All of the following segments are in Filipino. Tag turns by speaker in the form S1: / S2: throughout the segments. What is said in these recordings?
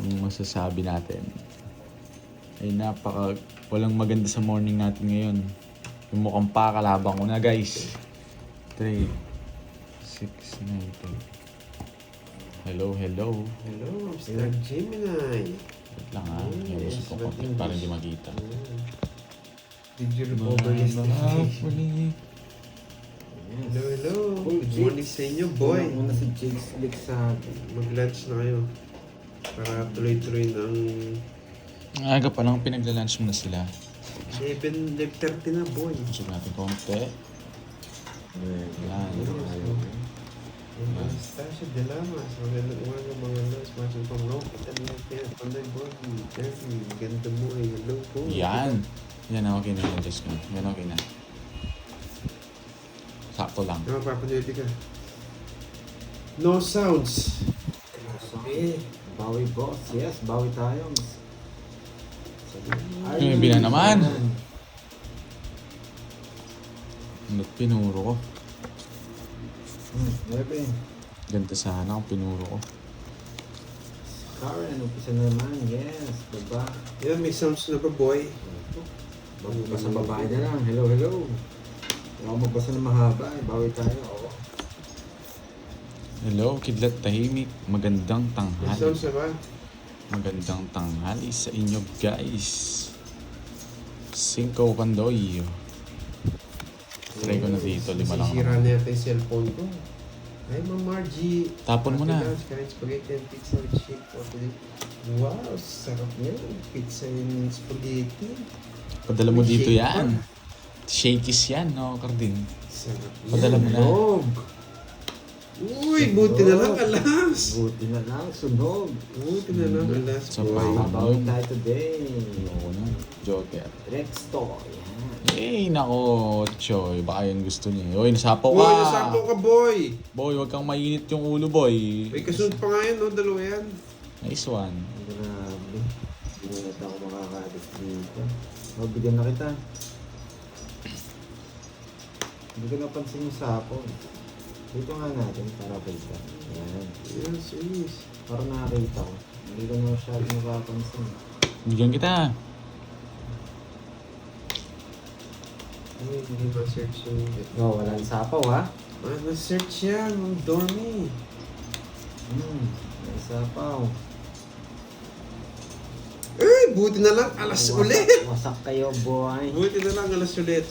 S1: Ang masasabi natin ay walang maganda sa morning natin ngayon. Yung mukhang pakalabang ko na guys. 3, 6, 9, 10. Hello.
S2: Hello, Mr. Gemini.
S1: Wait lang ha. Yung
S2: Yes,
S1: gusto ko konti para hindi makita.
S2: Did you recover yesterday? Hello. Good morning sa inyo, boy.
S3: Muna si Jakes Lick sa
S2: Mag-lunch na kayo. Para tuloy-tuloy ng
S1: Aga pa lang pinagla-lunch mo na sila.
S2: 7:30 na, boy.
S1: Gusto natin konti. Yan.
S2: Stasha de Lamas. Magandang umaga mga lods. Matching pang rocket. Ano yung kaya? Panday, boy. Jeffrey, maganda mo eh. Hello po.
S1: Yan. Yan na okay na yun. Just go. Yan okay na. Sakto lang.
S2: Ano, papanuti ka? No sounds.
S3: Sabi, bawi boss. Yes, bawi tayo.
S1: Yung bila naman. Ba't pinuro ko?
S3: Bebe.
S1: Ganda sana kung pinuro ko.
S3: Karen, umpisa na naman. Yes, baba.
S2: Yan, may sounds na ba, boy?
S3: Magbasa babae na lang. Hello. Huwag magbasa na mahaba. Bawi tayo. Oo.
S1: Hello, Kidlat Tahimik. Magandang
S2: May
S1: tanghali.
S2: sounds na ba?
S1: Magandang tanghali sa inyo guys. Cinco Pandoy. Try ko na dito, 5 lang.
S2: Sisira na yata yung cellphone ko. Ay, Ma'am Margie.
S1: Tapon mo na.
S2: Kain spaghetti and pizza with shake for today. Wow, sarap niya. Pizza and spaghetti.
S1: Padala mo
S2: May
S1: dito
S2: shake
S1: yan.
S2: pa.
S1: Shakies yan, no, Carding?
S2: Sarap yan.
S1: Padala mo na.
S3: Sunog.
S2: Uy, buti na lang alas.
S3: Buti na lang. Sunog.
S2: Buti na lang alas,
S1: Sa
S2: boy.
S1: paa.
S3: Babawi tayo today.
S1: Oo na. Joker.
S3: Rexto. Yan.
S1: Eh, nako, Choy. Baka yan gusto niya. Uy, nasapaw ka.
S2: Boy, nasapaw ka, boy.
S1: Boy, wag kang mainit yung ulo, boy.
S2: May kasunod pa nga yan, no? Dalawa yan.
S1: Nice one.
S3: Grabe. Hindi na ako makakalis dito. Mabigyan na kita. Hindi ko napansin yung sapo. Dito nga natin para kita. Yan.
S2: Yes, yes.
S3: Para nakakita ko. Hindi ko na masyado napapansin.
S1: Bigyan kita.
S2: Ay, hindi ba search yung...
S3: No, walang sapaw ha?
S2: Ah, na-search yan. Ang dormy.
S3: May sapaw.
S2: Ay, buti na lang alas ulit.
S3: Wasak kayo, boy.
S2: Buti na lang alas ulit.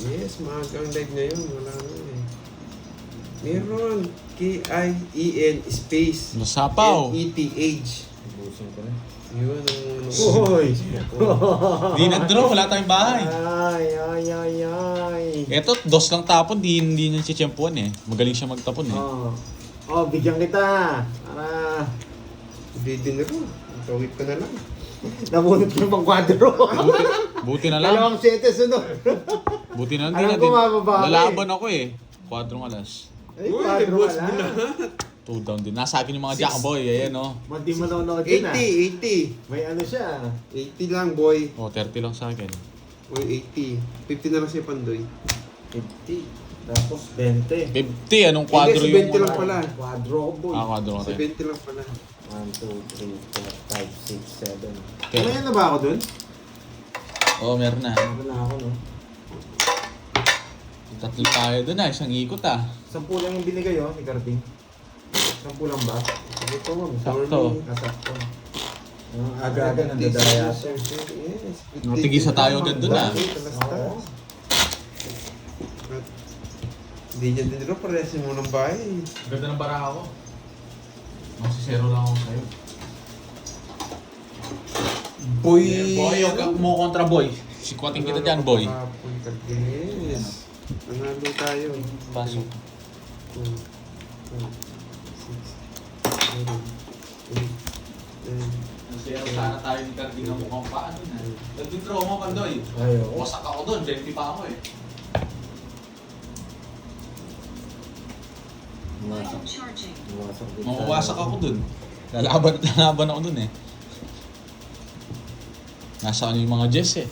S2: Yes, maagang live ngayon. Wala na eh. Meron. K-I-E-N space.
S1: Nasapaw.
S2: N-E-T-H.
S3: Ubusin ko na.
S2: Yun ang...
S3: Uy!
S1: Di nag-draw, wala tayong bahay.
S3: Ay.
S1: Eto, dos lang tapon, hindi niya chichampuan eh. Magaling siya magtapon eh.
S3: Oh, bigyan kita. Para
S2: Hindi din ako. Tawid ko na lang.
S3: nabunot ko ng kwadro.
S1: Buti na lang.
S3: Dalawang sete sunod.
S1: Buti na lang.
S3: Alam
S1: Di
S3: ko
S1: na
S3: mababawi.
S1: Lalaban ako eh. Kwadrong alas.
S3: Ay,
S2: Uy,
S3: kwadro
S2: boss
S3: wala.
S2: mo lahat.
S1: 2 down din. Nasa akin yung mga Jackboy. Ayan o.
S3: Madi manonood yun
S2: 80.
S3: May ano siya.
S2: 80 lang, boy.
S1: Oh, 30 lang sa akin.
S2: Uy, 80. 50 na lang si Pandoy.
S3: 50. Tapos 20.
S1: 50, anong kwadro
S2: Hindi,
S1: yung...
S2: 20 lang pala.
S3: Kwadro ko, boy.
S1: Kwadro ka
S2: Si
S1: rin.
S2: 20 lang pala.
S3: 1, 2, 3, 4, 5, 6, 7.
S1: Okay.
S3: Kumayan na ba ako dun?
S1: Oo, meron na.
S3: Meron na ako, no?
S1: Tatlo tayo doon ah. Isang ikot ah.
S3: 10 lang yung binigay, oh, ni Carding. 10 lang ba? Sige po, ma'am.
S1: Sakto.
S3: Nasakto. Aga-aga nandadaya siya.
S2: Yes.
S1: Natigisa tayo agad doon ah.
S3: Oo.
S2: Hindi niya din rin paresin mo ng bahay.
S1: Ganda ng bara ako. Masisero lang ako sa'yo.
S2: Boy!
S1: Boy, huwag kang kontra boy. Sikwating kita dyan, boy.
S2: Kahapon, Yes. Nanalo tayo.
S1: Pasok.
S2: 2, 4, 6, 7, 8, 9.
S1: Masero sana tayo ni Carding ang mukhang paano na. Nag-withdraw mo, Kandoy.
S3: Ay, oo.
S1: Wasak ako doon, 20 pa ako eh. Mawawasak ako doon. Lalaban ako doon eh. Nasa ano yung mga Jess eh.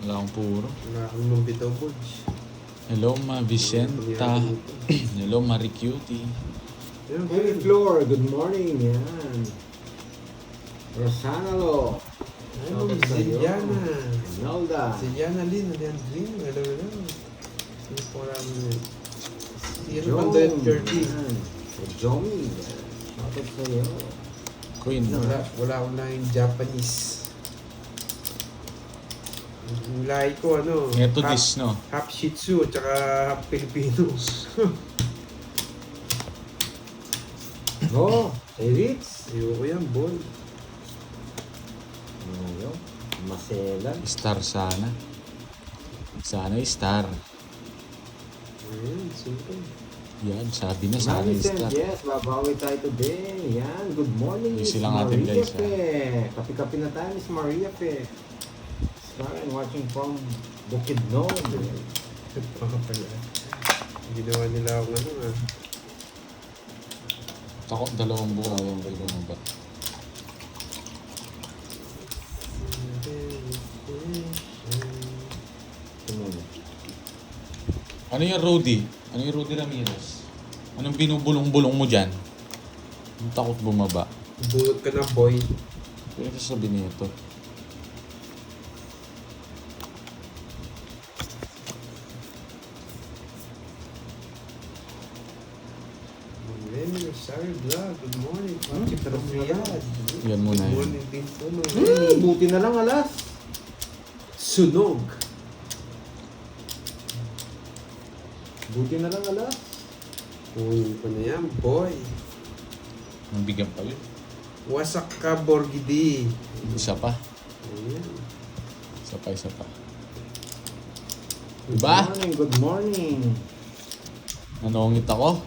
S1: Wala akong puro.
S2: Wala kang mambitaw, Bodge.
S1: Hello, Ma Vicenta. Hello, Marie Cutie.
S2: Ayun,
S3: Hey, Floor, good morning. Yan. Rosanalo.
S2: Ayun, Ziliana.
S3: Nalda.
S2: Ziliana Lynn, Leandrin. Hello, hello. Sino po namin? Sino
S3: John.
S2: banda yung Kirby?
S3: Yan. So, Joey. Shoutout sa'yo.
S1: Queen.
S2: Wala akong lang Japanese. Yung lahi ko, ano?
S1: Methodist, no?
S2: Half Shih Tzu, tsaka half Filipino.
S3: Oh, hey, Ritz.
S2: Ayoko yan, boy.
S3: Ano yun? Maselan.
S1: Star sana. Sana star.
S2: Ayun, simple.
S1: Yan, sabi na sana
S3: Madison,
S1: star.
S3: yes, babawi tayo today. Yan, good morning, Miss
S1: Easy lang natin,
S3: Maria
S1: guys,
S3: Fe. Kapi-kapi na tayo, Miss Maria Fe. Starring watching from Bukidnon.
S2: Baka pala. Ginawa nila ako ano ah.
S1: Ako, dalawang buo. Dalawang ba?
S3: Tumulong.
S1: Ano yung Rudy? Ano yung Rudy Ramirez? Anong binubulong-bulong mo dyan? Ang takot bumaba.
S2: Bulot ka na, boy.
S1: Ano yung sasabihin nito?
S2: Sorry, vlog. Good morning. Pachi from Riyadh.
S1: Yan muna
S2: Good
S1: yun.
S2: morning din po, mga
S3: Buti na lang alas.
S2: Sunog.
S3: Buti na lang alas.
S2: Kunin ko na yan, boy.
S1: Ang bigyan pa yun.
S2: Wasak ka, Borgidi.
S1: Isa pa.
S2: Ayan.
S1: Isa pa, isa pa.
S3: Good
S1: Diba?
S3: morning, good morning.
S1: Nanongit ako.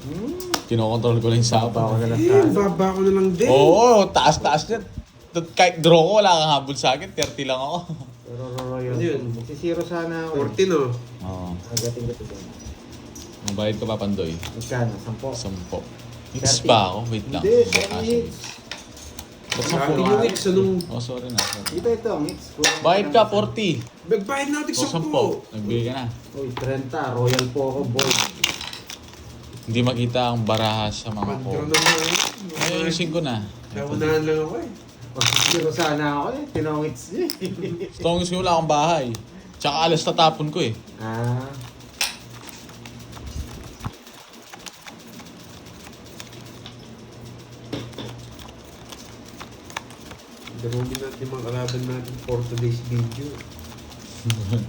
S1: Kinokontrol ko lang yung sapa.
S2: Baba ko na lang din.
S1: Oo, taas-taas yan. Kahit draw ko, wala kang habol sa akin. 30 lang ako.
S3: Pero Royal,
S2: Ano yun?
S3: magsisiro sana ako.
S2: 14, no?
S1: Oo.
S3: Agating ka doon.
S1: Mabayad ka pa, Pandoy.
S3: Magkano? 10?
S1: 10. Hits pa ako. Wait lang.
S3: Hindi, 7
S1: Bakas.
S3: hits.
S1: Ba't
S2: Sa
S1: 10
S2: akin
S1: lang?
S2: yung X, anong...
S1: Oh, sorry na. Sorry.
S3: Ito, hits.
S1: Bayad ka, 40.
S2: Magbayad natin
S1: O,
S2: sa
S1: 10.
S2: po.
S1: Nagbigay ka na.
S3: Uy, 30. Royal po ako, boy.
S1: Hindi makita ang baraha sa mga ko.
S2: Pagkano naman.
S1: Ay, ayusin ko na.
S2: Naunahan lang ako eh.
S3: Magsisiro sana ako eh. Tinongits niya.
S1: Stongis ko, wala akong bahay. Tsaka alas tatapon ko eh.
S3: Ah.
S2: Darugin natin mga kalaban natin for today's video.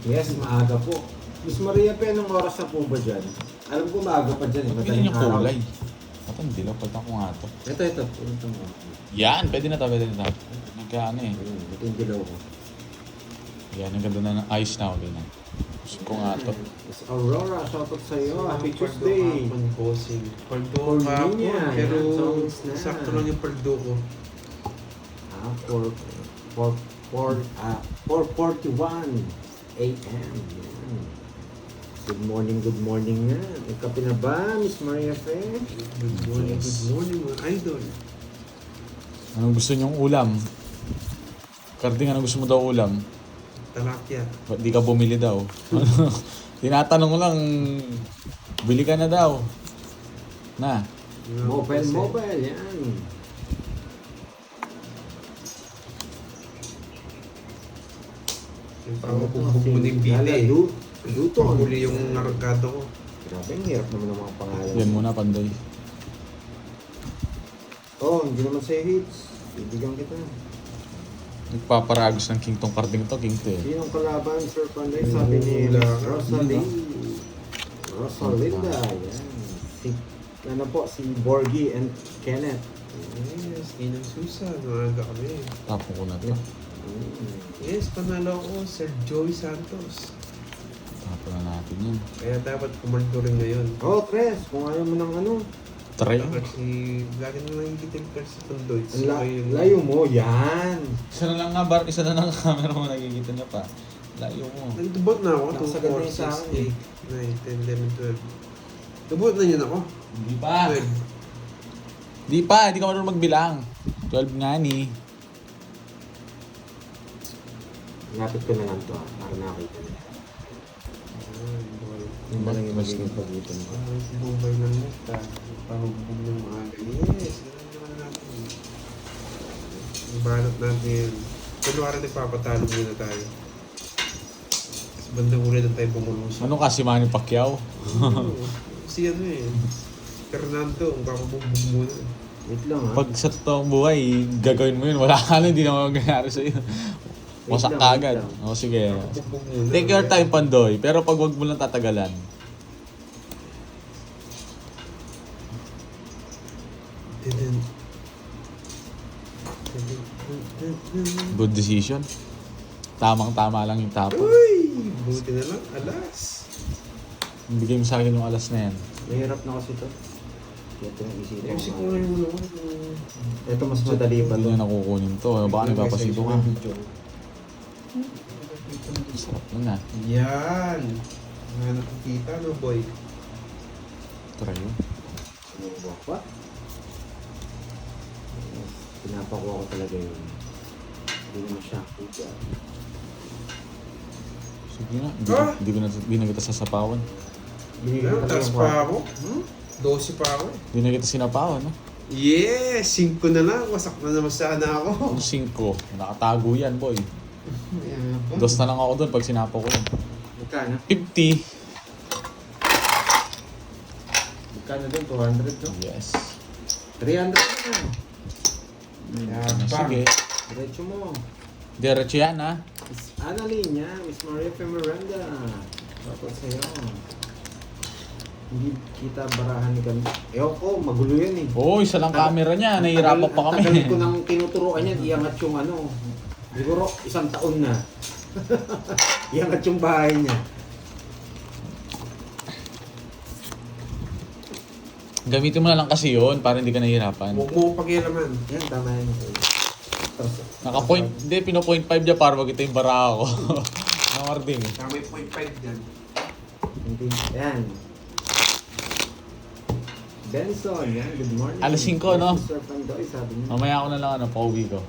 S3: Yes, maaga po. Miss Maria, pe, anong oras na po ba dyan? Alam ko maaga pa dyan eh.
S1: Ba't
S3: Madaling
S1: ganyan yung
S3: araw.
S1: kulay? Ba't ang dilaw? Pagka ko nga to.
S3: Ito. Punta mo.
S1: Yan, pwede na to, pwede na to. Nagkaano eh.
S3: Ito yung dilaw ko.
S1: Yan, ang ganda na ng ice na. Okay na. Gusto ko nga to.
S3: Miss Aurora, shoutout sa iyo. Happy Tuesday.
S2: Pardo
S3: For
S2: kahapon,
S3: me yan.
S2: pero
S3: Yan, songs na.
S2: sakto lang yung pardo ko.
S3: 4:41 a.m. Yan. Good morning nga. May kape na ba, Miss Maria Fe?
S2: Good morning,
S1: Yes.
S2: good morning mga idol.
S1: Anong gusto niyong ulam? Karding, anong gusto mo daw ulam?
S2: Talakya.
S1: Ba't di ka bumili daw? Tinatanong ko lang, bili ka na daw. Na.
S3: Mobile, yan.
S2: Yung pangbubugbog mo ng bili.
S3: Luto.
S2: Panghuli yung naragado ko.
S3: Grabe, ang hirap naman ng mga pangalan.
S1: Yan muna, Pandoy.
S3: Oh, hindi naman sa'yo hits. Ibigyan kita.
S1: Nagpaparagos ng King tong karding to, King to eh.
S3: Sinong kalaban, Sir Panday? Sabi ni
S2: Wala.
S3: Rosalinda. Yan. Si, ano po, si Borgie and Kenneth.
S2: Yes, Inang Susan. Maaga kami.
S1: Tapon ko na to.
S2: Yes, panalo ko, Sir Joey Santos.
S1: Tapon na natin yun.
S2: Kaya dapat kumaldo rin ngayon.
S3: Oh, Tres, kung ayaw mo ng ano,
S1: Try.
S2: Kasi lagi na nakikita yung Percy Pandoy.
S3: layo mo, yan.
S1: Isa na lang nga, Bar. Isa na lang ang camera mo, nakikita niya pa. Layo mo.
S2: Nagdubot na ako.
S3: Nakasagad na
S2: 2,
S3: yung sa
S2: 4,
S3: akin.
S2: 6, 8, 9, 10, 11, 12. Dubot na yun ako.
S1: Hindi pa.
S2: 12.
S1: Di pa, hindi ka marunong magbilang. 12 nga ni.
S3: Lapit ko na lang to, para nakita niya. Yun na lang yung magiging pagitan ko.
S2: Si Bombay ng Mesta. Pahugbog ng mga yes. Ganun naman natin. Ibalot natin yun. Kunwari nagpapatalo muna tayo. Tapos bandang uli na tayo bumulusok.
S1: Ano ka, si Manny Pacquiao?
S2: Si ano eh. Fernando, ang papabugbog muna.
S3: Wait lang ha.
S1: Pag sa totoong buhay, gagawin mo yun. Wala ka na, hindi na magagyari sa'yo. Wasak
S3: lang,
S1: ka
S3: wait
S1: agad.
S3: lang.
S1: O sige.
S2: Papabugbog muna.
S1: Take your time, Pandoy. Pero pag wag mo lang tatagalan. Good decision. Tamang-tama lang yung tapon.
S2: Uy! Buti na lang, alas.
S1: Bigay mo sa akin yung alas na yan.
S3: Mahirap na kasi to. Ito yung isipin
S2: Kasi
S3: ko.
S2: kung ano mo naman.
S3: Ito mas madali pa
S1: Hindi
S3: to.
S1: na nakukunin to. Baka nagpapasito ka. Sarap na na.
S2: Yan! Nga nakikita, no boy?
S1: Try yun.
S3: Ano ba? What? Pinapakuha ko talaga yun. Hindi naman siya.
S1: Sige na.
S2: Ah!
S1: Hindi na kita sasapawan.
S2: Ano, taas pa ako? 12 pa ako eh.
S1: Hindi na kita sinapawan, no?
S2: Yes! 5 na lang. Wasak na naman sana ako.
S1: Yung 5. Nakatago yan, boy.
S2: Ayan.
S1: Dos na lang ako doon pag sinapaw ko yun.
S3: Magkano?
S1: 50.
S3: Magkano din? 200 to?
S1: Yes.
S3: 300 na.
S2: Ayan.
S1: Sige.
S3: Diretso mo.
S1: Diretso yan, ha?
S3: Miss Annalyn niya. Miss Maria P. Miranda. Dapat sa'yo. Hindi kita barahan ni kami. Ewan ko, magulo yan eh.
S1: Oo, isa lang camera niya. Nahihirapan pa
S3: Ang tagal
S1: kami.
S3: ko nang tinuturuan yan, iangat yung ano. Siguro, 1 taon na. Iangat yung bahay niya.
S1: Gamitin mo na lang kasi yun para hindi ka nahihirapan.
S2: Huwag mo pakialaman.
S3: Yan, tama yan. Tapos,
S1: Naka-point, hindi, pino-point 5 niya para wag ito yung bara ako. Nakarding eh.
S2: Tama yung 0.5 dyan.
S3: hindi. Yan. Benson, yan. Good morning.
S1: Alas 5, no?
S3: Sir Pandoy, sabi niya.
S1: Mamaya ako na lang pauwi ko.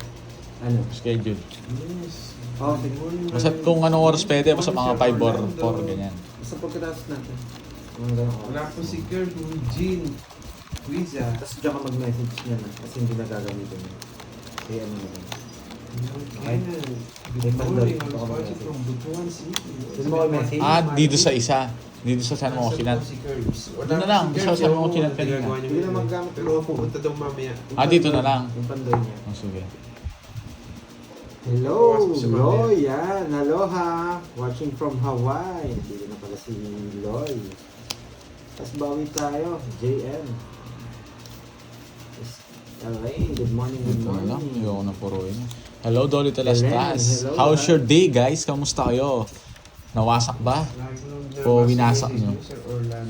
S3: Ano?
S1: Schedule.
S2: Yes.
S3: Oh,
S1: Basta kung anong oras pwede, basta mga 5 or 4, ganyan.
S3: basta pagkatapos natin. Mga ganun oras.
S2: Wala po si Kurt, Jean, Wiza.
S3: Tapos diyan ka mag-message niya na kasi hindi na gagamitin niya. Kaya ano na lang.
S2: Ayan.
S3: May
S2: Good
S3: pandal.
S2: morning. I'm watching from Butuan City.
S3: Doon mo kayo message?
S1: Ah, dito sa isa. Dito sa San Mo Kinat. Doon na lang, sa San Mo Kinat kanina.
S3: Hindi na maggamit.
S2: Pero pupunta daw mamaya.
S1: Ah, dito na lang.
S3: Yung pandoy niya.
S1: Oh, sige.
S3: Hello,
S2: Pasok si Mami.
S3: Loy. Yan. Aloha. Watching from Hawaii. Hindi na pala si Loy. Tapos bawi tayo. JM. LA. Good morning, good
S1: Ito na lang.
S3: morning.
S1: Ayoko na puruin. Hello, Dolly Talastas.
S3: Hello,
S1: How's
S3: guys.
S1: your day, guys? Kamusta kayo? Nawasak ba? O winasak nyo?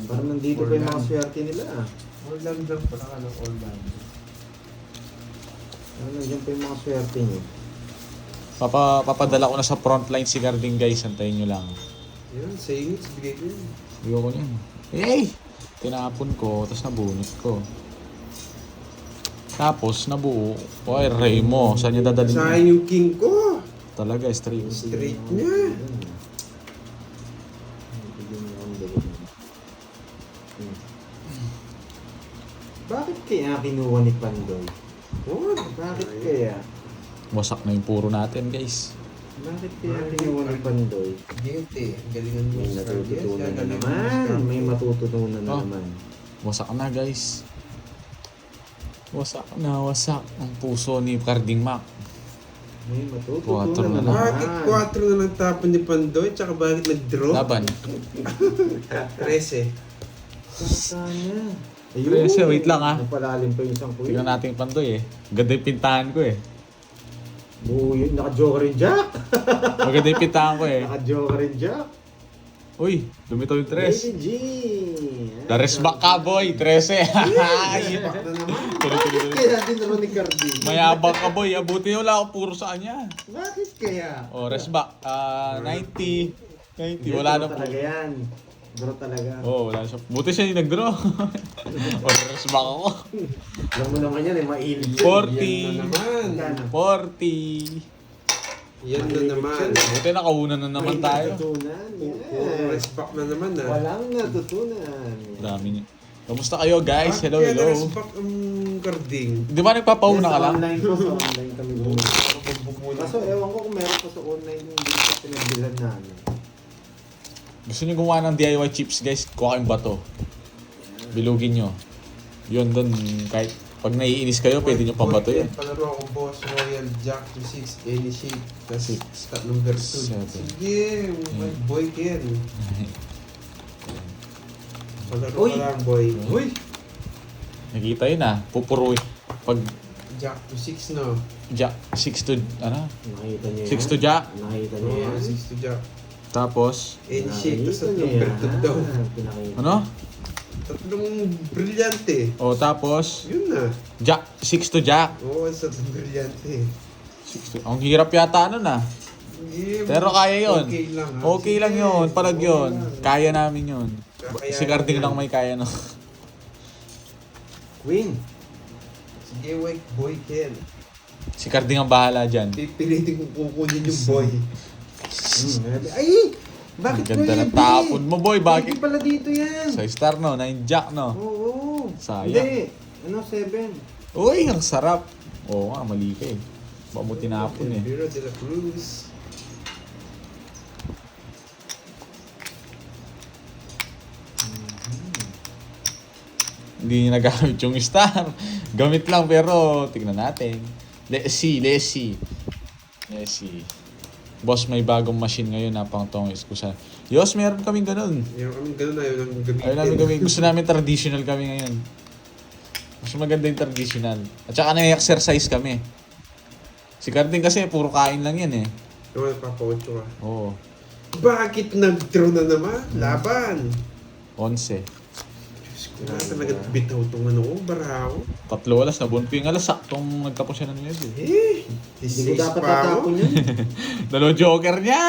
S3: Parang nandito pa yung mga swerte nila.
S2: Orlando pala ka ng Orlando.
S3: Parang nandiyan pa yung mga swerte niyo.
S1: Papadala ko na sa frontline si Garding, guys. Antayin nyo lang.
S2: Yan, saying it. Bigay ko yun.
S1: Ayoko na yun. Hey! Tinapon ko, tapos nabunot ko. Tapos nabuo. Oy, Ray mo. Saan niya dadalhin niya?
S2: Sayang yung king ko.
S1: Talaga, straight.
S2: Straight niya.
S3: Bakit kaya kinuha ni Pandoy?
S2: Oh,
S3: Bakit kaya?
S1: Wasak na yung puro natin, guys.
S3: Bakit kaya kinuha ni Pandoy?
S2: Gete. Galingan mo.
S3: May natututunan na
S2: Galingan mo.
S3: naman. May matututunan na
S1: Oh.
S3: naman.
S1: Wasak na, guys. Wasak na, wasak ang puso ni Carding Mac.
S3: May
S1: Quattro
S3: matututunan
S1: na
S3: na
S1: lang.
S2: Bakit 4 na lang tapon ni Pandoy? Tsaka bakit nag-draw?
S1: Laban.
S2: 13.
S3: Sana.
S1: Kasi, wait lang, ah.
S3: Napalalim pa yung isang kuya.
S1: Tingnan natin yung Pandoy eh. Ganda yung pintahan ko eh.
S3: Buo yun. Naka-joker rin Jack.
S1: Maganda yung pintahan ko eh.
S3: Naka-joker rin Jack.
S1: Uy, lumitaw yung tres.
S3: Lady G.
S1: Dares back ka, boy. 13. Ay!
S2: Pak na naman.
S3: Bakit kaya din naman ni Cardi?
S1: Mayabang ka, boy. Abuti wala ako puro sa kanya.
S3: Bakit kaya?
S1: O, rest back. 90. 90. Wala na po.
S3: Talaga yan. Bro talaga.
S1: Oh, wala siya. Buti siya yung nag-draw. O, rest back ako.
S3: Alam mo naman yan eh, mailip.
S1: 40.
S2: Yan na naman.
S3: Magkano?
S1: 40.
S2: Yan na naman.
S1: Buti nakauna na naman
S3: May
S1: tayo.
S3: natutunan.
S2: Puro
S3: Yes.
S2: rest back na naman ah.
S3: Walang natutunan.
S1: Dami niyo. Kamusta kayo guys? Hello,
S2: Kaya
S1: hello.
S2: rest back ang garding.
S1: Di ba nagpapauna ka
S3: Yes,
S1: lang?
S3: Online po, sa online kami bumili.
S2: Parang pagbubula.
S3: Kaso ewan ko kung meron pa sa online yung hindi pa pinagbilhan namin.
S1: Gusto niyo gumawa ng DIY chips guys? Kuha kayong bato. Bilugin nyo. Yun doon, kahit pag naiinis kayo, pwede nyo pambato yan.
S2: Palaro ako boss, Royal Jack to 6, any shape. Kasi
S1: Six,
S2: number 2.
S1: seven.
S2: Sige, my boy Ken. Palaro
S3: Uy!
S2: ka lang boy. Uy!
S1: Nakita yun ah, pupuruin. Pag
S2: Jack to 6 no.
S1: Jack, 6 to, ano?
S3: Nakita niyo yan?
S1: 6 to Jack.
S3: Nakita niyo
S2: Oo,
S3: yan?
S2: 6 to Jack.
S1: Tapos,
S2: Any shape, tapos
S3: Nakita niyo
S2: number
S3: yan?
S2: 2 daw.
S3: Pinakita.
S1: ano?
S2: Tatlong brilyante.
S1: O tapos,
S2: Yun na.
S1: Jack, 6 to Jack.
S2: Oo, sa tatlong brilyante.
S1: 6 to, ang hirap yata nun ah.
S2: Sige,
S1: Pero kaya yun.
S2: Okay lang ha.
S1: Okay lang
S2: Sige,
S1: yun, palag
S2: okay
S1: yun.
S2: lang.
S1: Kaya namin yun.
S2: Kakayanin
S1: Si Carding
S2: yan.
S1: lang may kaya no.
S3: Queen.
S2: Sige, white boy Ken.
S1: Si Carding ang bahala dyan.
S2: Pipilitin kong kukunin yung boy.
S3: Ay! Bakit
S1: Ang ganda
S3: ko
S1: ng tapon mo boy,
S3: Bakit
S1: bakit?
S3: pala dito yan?
S1: Sa star no, 9 Jack no.
S3: Oo.
S1: Sayang.
S3: Hindi. Ano, 7?
S1: Uy, ang sarap. Oo nga, mali ka eh. Baka mo tinapon eh.
S2: Vera de la Cruz.
S1: Hindi niya nagamit yung star. Gamit lang pero tignan natin. Let's see. Boss, may bagong machine ngayon na pang tongis ko sa... Yos, meron kaming ganun.
S2: Yung kami ganun na yun ang gamitin.
S1: Ayun namin kami. Gusto namin traditional kami ngayon. Mas maganda yung traditional. At saka na-exercise kami. Si Carding kasi puro kain lang yan eh.
S2: Yung nagpapa-8 ka.
S1: Oo.
S2: Bakit nag-draw na naman? Laban!
S1: 11.
S2: Diyos ko na talaga bitaw itong ano ko, baraho.
S1: 3 alas na bunping alas. Saktong nagtapos siya ng medyo.
S2: Eh!
S3: Hindi ko
S2: Disease
S3: dapat
S2: pa ako.
S3: tatapon yan.
S1: Dalawa joker niya!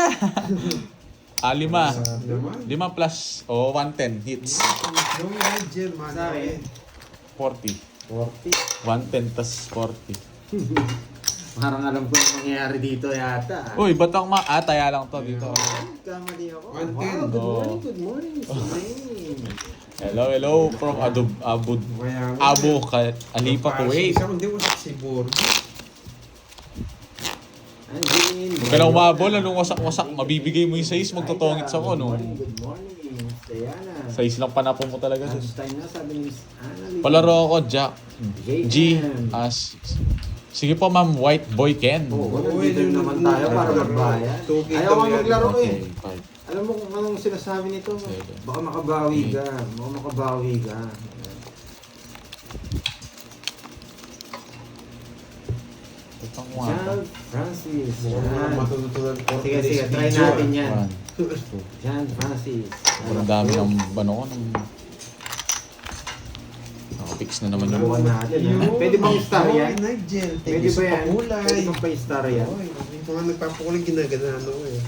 S1: 5.
S2: Naman.
S1: 5 plus, 110 hits.
S2: Yung Nigel, man.
S3: Sa akin.
S1: 40.
S3: 40.
S1: 110 tas 40.
S3: Parang alam ko yung mangyayari dito yata.
S1: Uy, ba't ang taya lang to dito.
S3: Kamali ako.
S2: One
S3: Wow,
S2: ten.
S3: good morning, Sulaim.
S1: Hello from Abu Alipa, Kuwait.
S2: Isa hindi mo sa Sibor.
S3: Anjin.
S1: Huwag ka na umabol, anong wasak-wasak, mabibigay mo yung size, magtotongits ako, no?
S3: Good morning, Diana.
S1: Size lang panapon mo talaga dun.
S3: Lunchtime na, sabi ni Miss Annalyn.
S1: Palaro ako, Jack. G, as... Sige po, ma'am, white boy Ken.
S3: Oo,
S2: Uy,
S3: nandito naman tayo para magbayad.
S2: Tugi
S3: Ayaw
S2: daw
S3: nga
S2: yan.
S3: maglaro eh.
S1: Okay, 5.
S3: Alam mo kung anong sinasabi nito?
S1: Seven.
S3: Baka makabawi ka. Baka makabawi ka.
S1: Ito mo nga.
S3: John Francis.
S2: Mukhang mga
S3: Yan.
S2: matututunan ko.
S3: Sige, sige. Try natin yan.
S1: 1.
S3: John Francis.
S1: Ang dami ng ano ko, ng... Nakapix na naman yung...
S3: Bukan natin. ha? Pwede bang star yan?
S2: Nigel,
S3: Pwede
S2: thank you
S3: ba
S2: sa
S3: yan?
S2: pakulay.
S3: Pwede bang pa-star yan?
S2: Oy, hindi ko nga nagpapakulay, ginaganahan ako eh.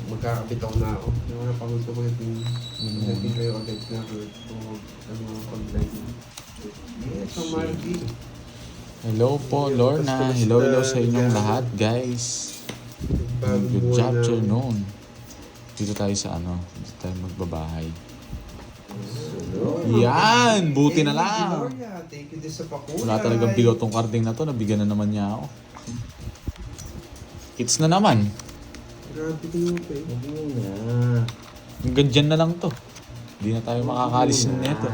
S2: Magkakabit ako na ako. Yung mga pagusto ko yung hindi kayo agad na o ano online. Yes, so Marky.
S1: Hello po, Lorna. Hello sa inyong lahat, guys.
S2: Bagong
S1: Good
S2: buwan
S1: job,
S2: na.
S1: afternoon. Dito tayo sa ano, dito tayo magbabahay. Yan! Buti na lang!
S2: Gloria, thank you din sa pakulay.
S1: Wala talagang bigo tong carding na to, nabigyan na naman niya ako. Hits na naman.
S2: Grabe ko yung pay.
S3: Huwag mo na.
S1: Hanggang dyan na lang to. Hindi na tayo makakalis
S3: Huwag mo na.
S1: nito.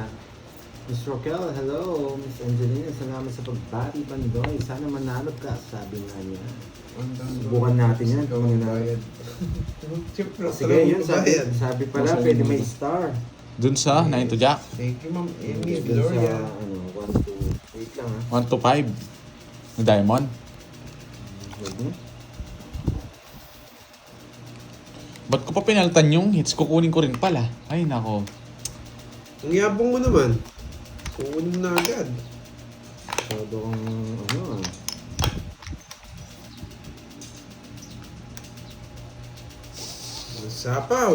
S3: Miss Roquel, hello. Miss Angelina, salamat sa pagbati, Bandoy. Sana manalo ka, sabi nga niya. Subukan natin yan kung manalo. Sige, yun, sabi pala, pwede may star.
S1: Dun sa 9 to Jack.
S2: Thank you, Ma'am Amy
S3: Dun sa,
S2: Gloria.
S3: 1, 2, wait lang ha.
S1: 1 to 5. Yung diamond.
S3: Pwede.
S1: Ba't ko pa pinaltan yung hits? Kukunin ko rin pala. Ay, nako.
S2: Ang yabong mo naman. Kukunin mo na agad.
S3: Masyado kang, ano ah.
S2: Ang sapaw.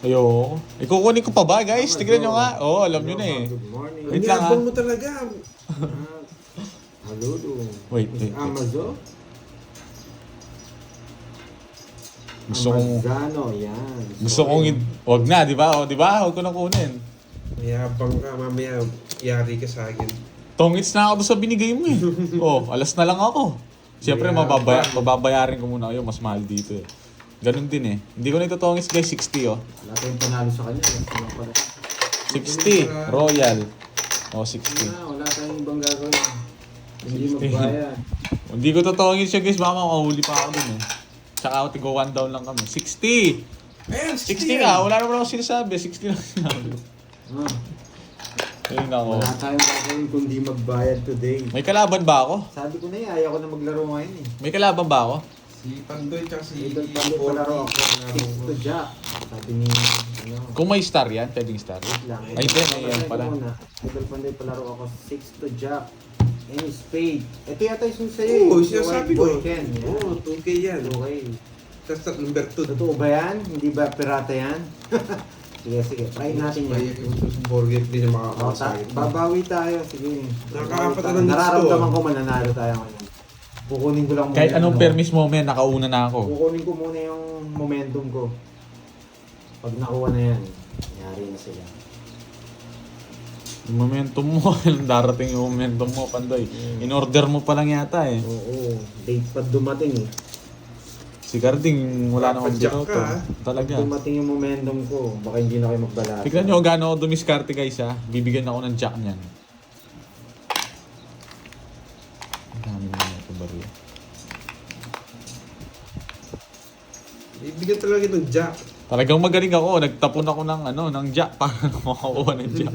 S1: Ayoko. Ikukunin ko pa ba, guys? Tignan nyo nga. Oo, alam nyo na eh.
S3: Good morning.
S2: Ang
S1: Wait lang,
S2: yabong mo talaga.
S3: Ah, Malulu.
S1: Wait,
S3: Miss
S1: wait, wait.
S3: Amazon.
S1: Gusto kong...
S3: Amazano, yan.
S1: Gusto kong... Wag na, di ba? O, di ba? Huwag ko na kunin.
S2: Mayabang ka, mamaya yari ka sa akin.
S1: Tongits na ako doon sa binigay mo eh. Oh, alas na lang ako. Siyempre, mababayarin ko muna kayo. Mas mahal dito eh. Ganun din eh. Hindi ko na ito tongits guys, 60 oh.
S3: Wala tayong panalo sa kanya. Wala pala.
S1: 60, Royal. Oh, 60.
S3: Wala tayong ibang gagawin. Hindi
S1: 60.
S3: magbayad.
S1: Hindi ko totongits siya guys, baka makahuli pa ako dun eh. Tsaka ako tigo 1 down lang kami. 60!
S2: Ayan,
S1: 60 nga, wala naman ako sinasabi. 60 lang sinabi. Ayun ako.
S3: Wala tayong gagawin kundi magbayad today.
S1: May kalaban ba ako?
S3: Sabi ko na ayaw ko na maglaro ngayon eh.
S1: May kalaban ba ako?
S2: Si Pandoy tsaka si
S3: Idol Pandoy palaro ako. 6 to Jack. Sabi ni... Ano,
S1: Kung may star yan, pwedeng star.
S3: wait lang.
S1: Ay, hindi, ayan pala.
S3: Idol Pandoy palaro ako. 6 to Jack. Any spade. Ito yata yung sa'yo
S2: Oo,
S3: eh.
S2: sinasabi
S3: White
S2: ko.
S3: boy Ken. Yan.
S2: Oo, 2K yan.
S3: Okay.
S2: Tapos number 2.
S3: Totoo ba yan? Hindi ba pirata yan? Sige, sige. Try natin yan.
S2: Yung burger din na makakawa sa akin.
S3: Babawi tayo. Sige.
S2: Nakakapat
S3: Babawi tayo.
S2: na ng
S3: Nararamdaman
S2: gusto.
S3: ko mananalo tayo ngayon. Kukunin ko lang muna.
S1: Kahit anong
S3: yung ano.
S1: permis mo, men, nakauna na ako.
S3: Kukunin ko muna yung momentum ko. Pag nakuha na yan, nangyari na sila.
S1: Yung momentum mo, darating yung momentum mo, Pandoy. In-order mo pa lang yata eh.
S3: Oo, date pa dumating eh.
S1: Si Carding, wala namang
S2: Papadyak
S1: binoto.
S2: ka, ah.
S1: Talaga.
S3: Dumating yung momentum ko, baka hindi na kayo magbalata.
S1: Tignan nyo kung gaano ako dumiskarte guys ha. Bibigyan ako ng jack niyan. Ang dami naman ito baril.
S2: Ibigyan talaga itong jack.
S1: Talagang magaling ako. Nagtapon ako ng ng jack para makakuha ng jack.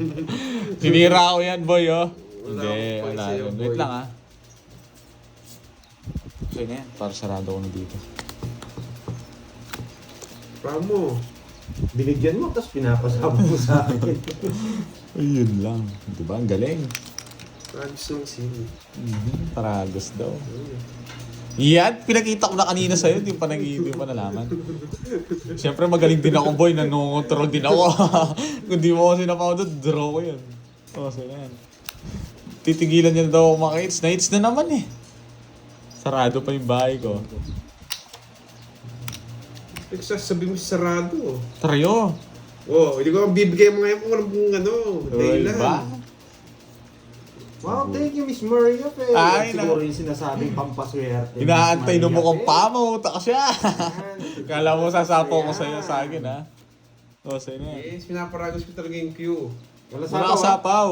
S1: Sinira ako yan boy oh.
S2: Wala
S1: Hindi,
S2: akong
S1: wala
S2: sa'yo,
S1: yun. Wait
S2: boy.
S1: lang ha. Okay na yan. Para sarado ko na dito.
S2: Paano mo?
S3: Binigyan mo, tapos pinapasabog mo sa akin.
S1: Ayun lang. Diba? Ang galing.
S2: Paragos lang sili.
S1: Paragos daw. Yan, pinakita ko na kanina sa'yo, hindi pa nalaman. Siyempre magaling din ako boy, nanongontrol din ako. Kung di mo kasi napaunod, draw ko yun. O, so yan. Titigilan niya na daw ako maka-hits. Na-hits na naman eh. Sarado pa yung bahay ko.
S2: Nagsasabi mo sarado.
S1: Trayo.
S2: Oh, hindi ko bibigay mo ngayon kung walang dahilan.
S1: Ba?
S3: Wow, thank you, Miss Maria.
S1: Ay,
S3: Siguro yung sinasabing pampaswerte.
S1: Inaantay
S3: Miss
S1: no mo kung
S3: Maria,
S1: pamuta ka siya.
S3: Yan.
S1: Kala mo sasapaw ko
S3: Yan.
S1: sa'yo sa akin ha. O, sa'yo na yan.
S2: Yes, pinaparagos ko talaga yung queue.
S3: Wala
S1: Wala ka sapaw.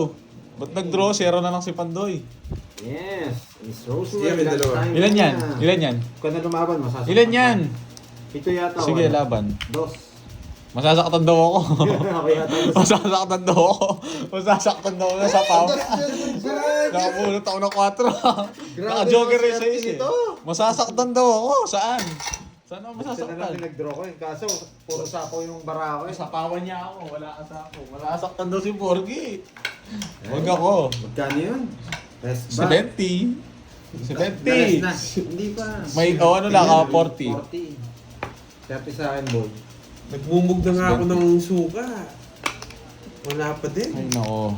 S1: Ba't nag-draw? Zero na lang si Pandoy.
S3: Yes, Miss
S2: Sige,
S3: Rosemary.
S2: may
S3: last
S2: dalawa.
S3: time
S1: Ilan
S3: na.
S1: yan? Ilan yan?
S3: Kung na lumaban, masasaktan.
S1: Ilan yan?
S3: Ito yata.
S1: Sige,
S3: wala.
S1: laban.
S3: Dos.
S1: Masasaktan daw ako.
S3: Ako yata.
S1: Masasaktan daw ako. Masasaktan daw ako sa pao. Nakapulot ako ng 4. Naka-jogger rin sa
S3: swerte
S1: is eh.
S3: nito.
S1: Masasaktan daw ako. Saan? Saan ako
S3: Ito na lang
S1: masasaktan?
S3: pinag-draw ko yun. Kaso, puro sapaw yung bara ko eh.
S1: Sapawan niya ako. Wala ka sapaw. Masasaktan daw si Porgy. Huwag ako.
S3: Magkano yun? Best buy.
S1: 70.
S3: Nalas na.
S1: 70.
S3: Hindi pa.
S1: May ano lang ako, 40.
S3: 40. 30 sa akin, boy.
S2: Nagmumug na nga ako ng suka. Wala pa din.
S1: Ay nako.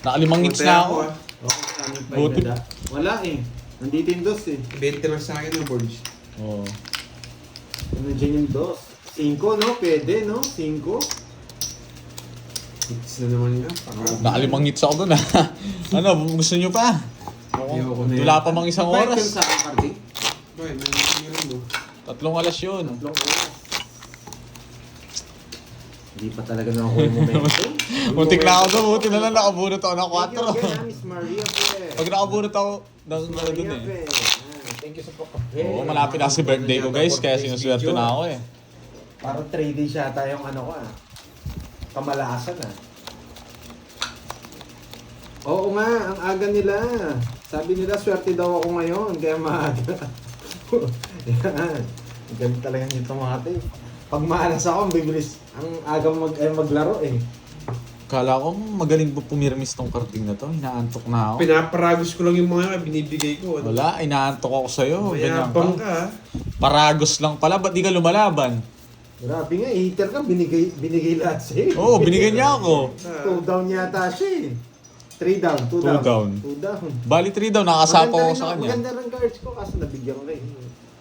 S1: Nakalimang hits
S2: Matay
S1: na ako.
S2: ah.
S3: Okay, aming
S1: Buti.
S3: paigada. Wala eh. Nandito yung dos eh.
S2: 20 lang sa akin ng boards.
S1: Oo.
S3: Nandiyan yung dos. 5, no? Pwede, no? 5.
S2: Hits na naman nga.
S1: Nakalimang hits ako dun ha. Ano, gusto nyo pa?
S2: Ayoko na yan.
S1: Wala pa mang isang
S3: Bike yun
S1: oras.
S3: sa akin, Cardi.
S2: Boy, meron mo.
S1: 3 alas yun.
S3: 3 oras. Hindi pa talaga nakuha yung momentum.
S1: Muntik na ako doon. Buti na lang nakabunot ako ng
S3: Thank you again,
S1: 4.
S3: Miss Maria Pe.
S1: Pag nakabunot ako ng
S3: Miss
S1: ano dun
S3: Maria
S1: eh.
S3: Pe. Thank you sa pagkape.
S1: Oo, malapit na kasi birthday ko guys. Kaya sinuswerte na ako eh.
S3: Parang 3 days yata yung ano ko ah. Kamalasan ah. Oo nga, ang aga nila. Sabi nila, swerte daw ako ngayon, kaya maaga. Yan. Ganun talaga yung tomate. Pag maalas ako, ang bibilis. Ang aga maglaro eh.
S1: Kala ko magaling po pumirmis tong karting na to. Inaantok na ako.
S2: Pinaparagos ko lang yung mga binibigay ko. Ano?
S1: Wala, inaantok ako sa'yo. Ganyan
S2: Mayabang
S1: ka.
S2: ka.
S1: Paragos lang pala. Ba't di ka lumalaban?
S3: Grabe nga, hater ka, binigay lahat siya eh.
S1: Oo, binigyan niya ako.
S3: 2 down yata siya eh. 3 down, 2
S1: Two
S3: down.
S1: down.
S3: 2 down.
S1: Bali 3 daw, nakasapaw ako sa kanya.
S3: Maganda rin cards ko kaso nabigyan ko eh.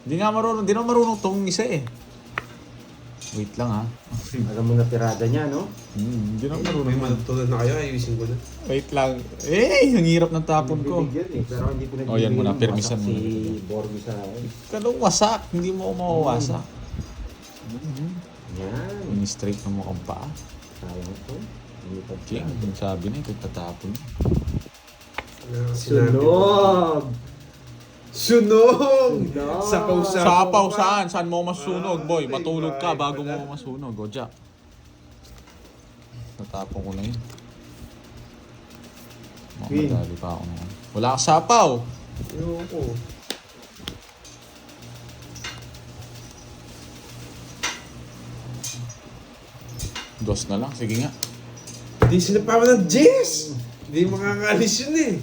S1: Di na marunong tong isa eh. Wait lang ha.
S3: Alam mo na tirada niya, no?
S1: Hindi na
S2: May
S1: marunong.
S2: matutunan na kayo, ayusin ko na.
S1: Wait lang. Ang hirap ng tapon ko.
S3: Bibigyan eh, pero hindi ko nagbibigyan.
S1: Oh, yan muna, permisan
S3: Wasak
S1: mo.
S3: Si Borgi sa akin.
S1: Kanong wasak, hindi mo ako mawawasak.
S3: Yan.
S1: Ini-straight ng mukhang paa.
S3: Sayang to. Hindi pa
S1: King, yung sabi na, ito tatapon.
S3: Sunog!
S2: Sunog!
S3: Sunog!
S1: Sapaw saan? Saan mo masunog, boy? Matulog ka bago mo masunog. O, Jack. Natapon ko na yun.
S3: Queen.
S1: Mamadali pa ako naman. Wala kang sapaw!
S2: Ayoko.
S1: Dos na lang, sige nga.
S2: Hindi sila pa ng Jess! Hindi makakaalis yun eh.